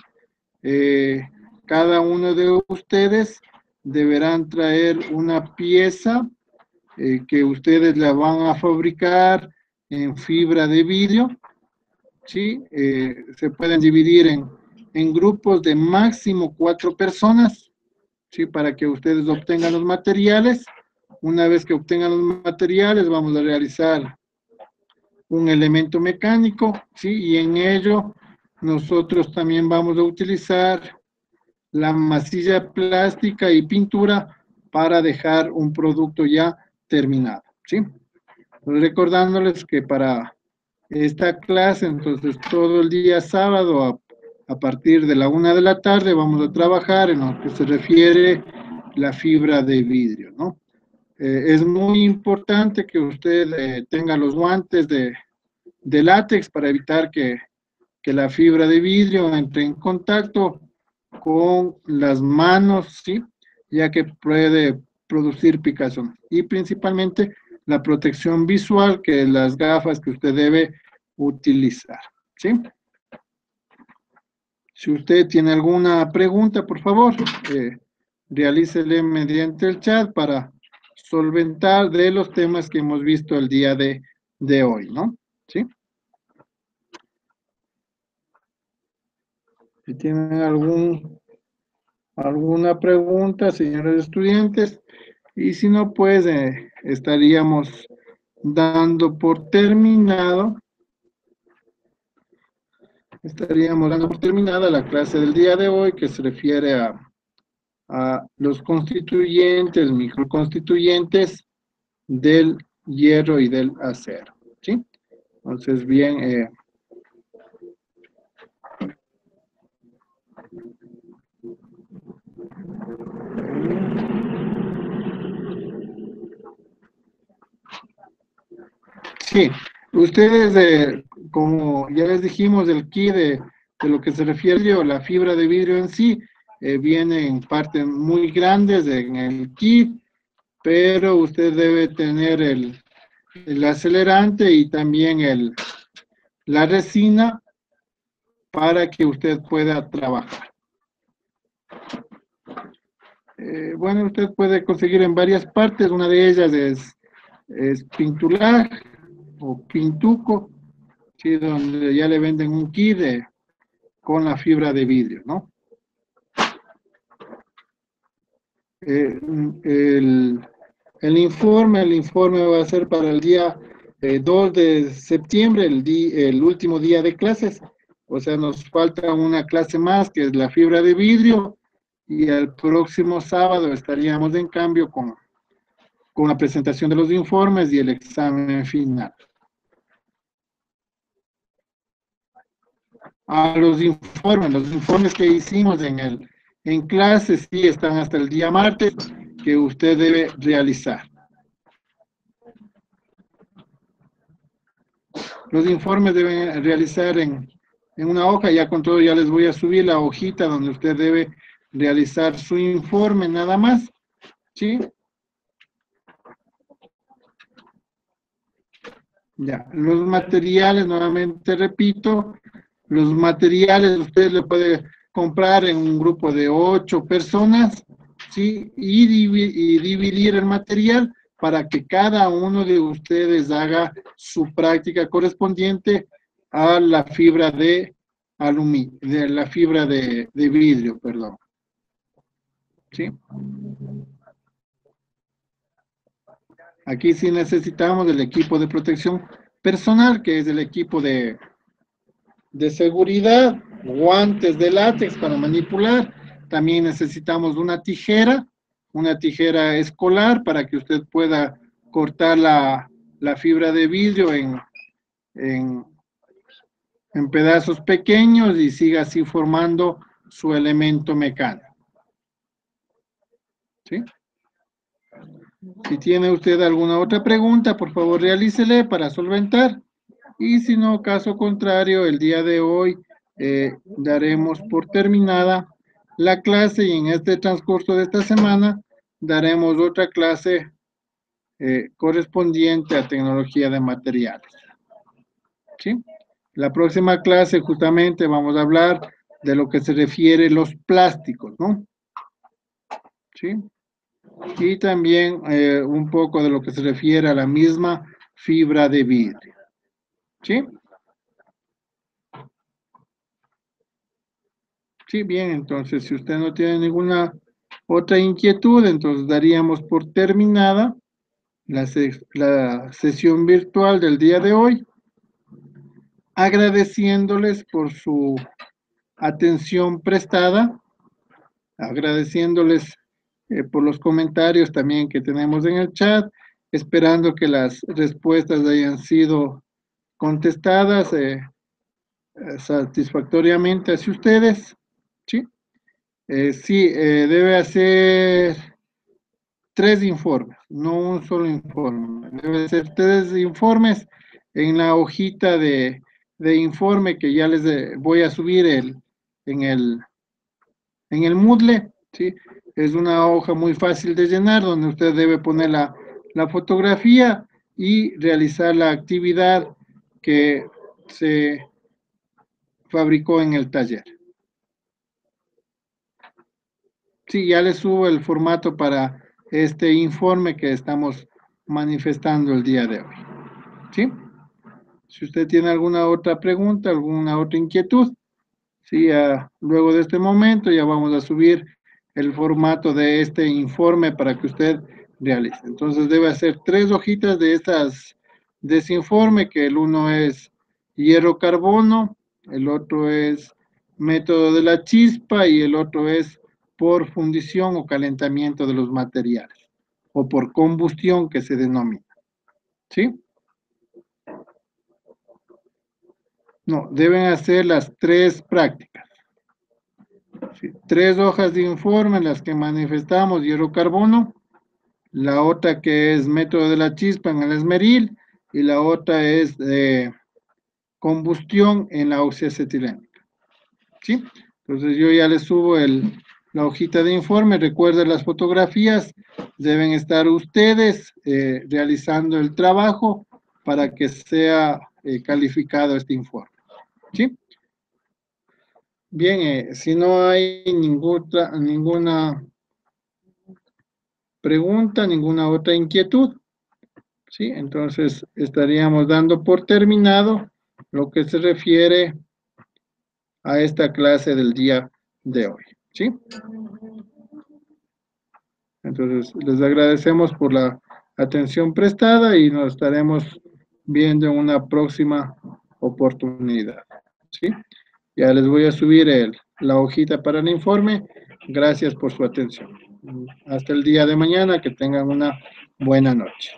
Speaker 1: Cada uno de ustedes deberán traer una pieza que ustedes la van a fabricar en fibra de vidrio, ¿sí? Se pueden dividir en grupos de máximo 4 personas, ¿sí? Para que ustedes obtengan los materiales. Una vez que obtengan los materiales, vamos a realizar un elemento mecánico, ¿sí? Y en ello nosotros también vamos a utilizar la masilla plástica y pintura para dejar un producto ya terminado, ¿sí? Recordándoles que para esta clase, entonces todo el día sábado a partir de la 1 de la tarde vamos a trabajar en lo que se refiere la fibra de vidrio, ¿no? Es muy importante que usted tenga los guantes de látex para evitar que la fibra de vidrio entre en contacto con las manos, ¿sí? Ya que puede producir picazón. Y principalmente la protección visual, que es las gafas que usted debe utilizar, ¿sí? Si usted tiene alguna pregunta, por favor, realícele mediante el chat para solventar de los temas que hemos visto el día de hoy, ¿no? ¿Sí? Si tienen alguna pregunta, señores estudiantes, y si no, pues estaríamos dando por terminado, la clase del día de hoy que se refiere a los constituyentes, microconstituyentes del hierro y del acero, ¿sí? Entonces, bien, sí, ustedes, como ya les dijimos, el key de lo que se refiere a la fibra de vidrio en sí, vienen partes muy grandes en el kit, pero usted debe tener el acelerante y también la resina para que usted pueda trabajar. Bueno, usted puede conseguir en varias partes, una de ellas es Pintulag o Pintuco, ¿sí? Donde ya le venden un kit con la fibra de vidrio, ¿no? Eh, el, el informe va a ser para el día 2 de septiembre, el último día de clases. O sea, nos falta una clase más, que es la fibra de vidrio, y el próximo sábado estaríamos en cambio con la presentación de los informes y el examen final. A los informes que hicimos en clase, sí están hasta el día martes, que usted debe realizar. Los informes deben realizar en una hoja, ya con todo ya les voy a subir la hojita donde usted debe realizar su informe nada más, ¿sí? Ya, los materiales, nuevamente repito, los materiales usted le puede comprar en un grupo de 8 personas, ¿sí? Y dividir el material para que cada uno de ustedes haga su práctica correspondiente a la fibra de aluminio, de la fibra de vidrio, perdón. ¿Sí? Aquí sí necesitamos el equipo de protección personal, que es el equipo de seguridad, guantes de látex para manipular. También necesitamos una tijera escolar para que usted pueda cortar la fibra de vidrio en, en pedazos pequeños y siga así formando su elemento mecánico. ¿Sí? Si tiene usted alguna otra pregunta, por favor realícele para solventar. Y si no, caso contrario, el día de hoy daremos por terminada la clase y en este transcurso de esta semana daremos otra clase correspondiente a tecnología de materiales. ¿Sí? La próxima clase justamente vamos a hablar de lo que se refiere a los plásticos, ¿no? ¿Sí? Y también un poco de lo que se refiere a la misma fibra de vidrio. ¿Sí? Sí, bien, entonces si usted no tiene ninguna otra inquietud, entonces daríamos por terminada la sesión virtual del día de hoy, agradeciéndoles por su atención prestada, agradeciéndoles por los comentarios también que tenemos en el chat, esperando que las respuestas hayan sido contestadas satisfactoriamente hacia ustedes, ¿sí? Sí, debe hacer 3 informes, no un solo informe. Debe ser 3 informes en la hojita de informe que ya les voy a subir en el Moodle, ¿sí? Es una hoja muy fácil de llenar donde usted debe poner la fotografía y realizar la actividad que se fabricó en el taller. Sí, ya les subo el formato para este informe que estamos manifestando el día de hoy. ¿Sí? Si usted tiene alguna otra pregunta, alguna otra inquietud, sí, luego de este momento ya vamos a subir el formato de este informe para que usted realice. Entonces debe hacer 3 hojitas de ese informe, que el uno es hierro carbono, el otro es método de la chispa y el otro es por fundición o calentamiento de los materiales, o por combustión que se denomina. ¿Sí? No, deben hacer las 3 prácticas. Sí, 3 hojas de informe en las que manifestamos hierro carbono, la otra que es método de la chispa en el esmeril y la otra es combustión en la oxiacetilénica. ¿Sí? Entonces yo ya les subo la hojita de informe. Recuerden, las fotografías deben estar ustedes realizando el trabajo para que sea calificado este informe. ¿Sí? Bien, si no hay ninguna pregunta, ninguna otra inquietud, ¿sí? Entonces estaríamos dando por terminado lo que se refiere a esta clase del día de hoy, ¿sí? Entonces les agradecemos por la atención prestada y nos estaremos viendo en una próxima oportunidad, ¿sí? Ya les voy a subir la hojita para el informe. Gracias por su atención. Hasta el día de mañana, que tengan una buena noche.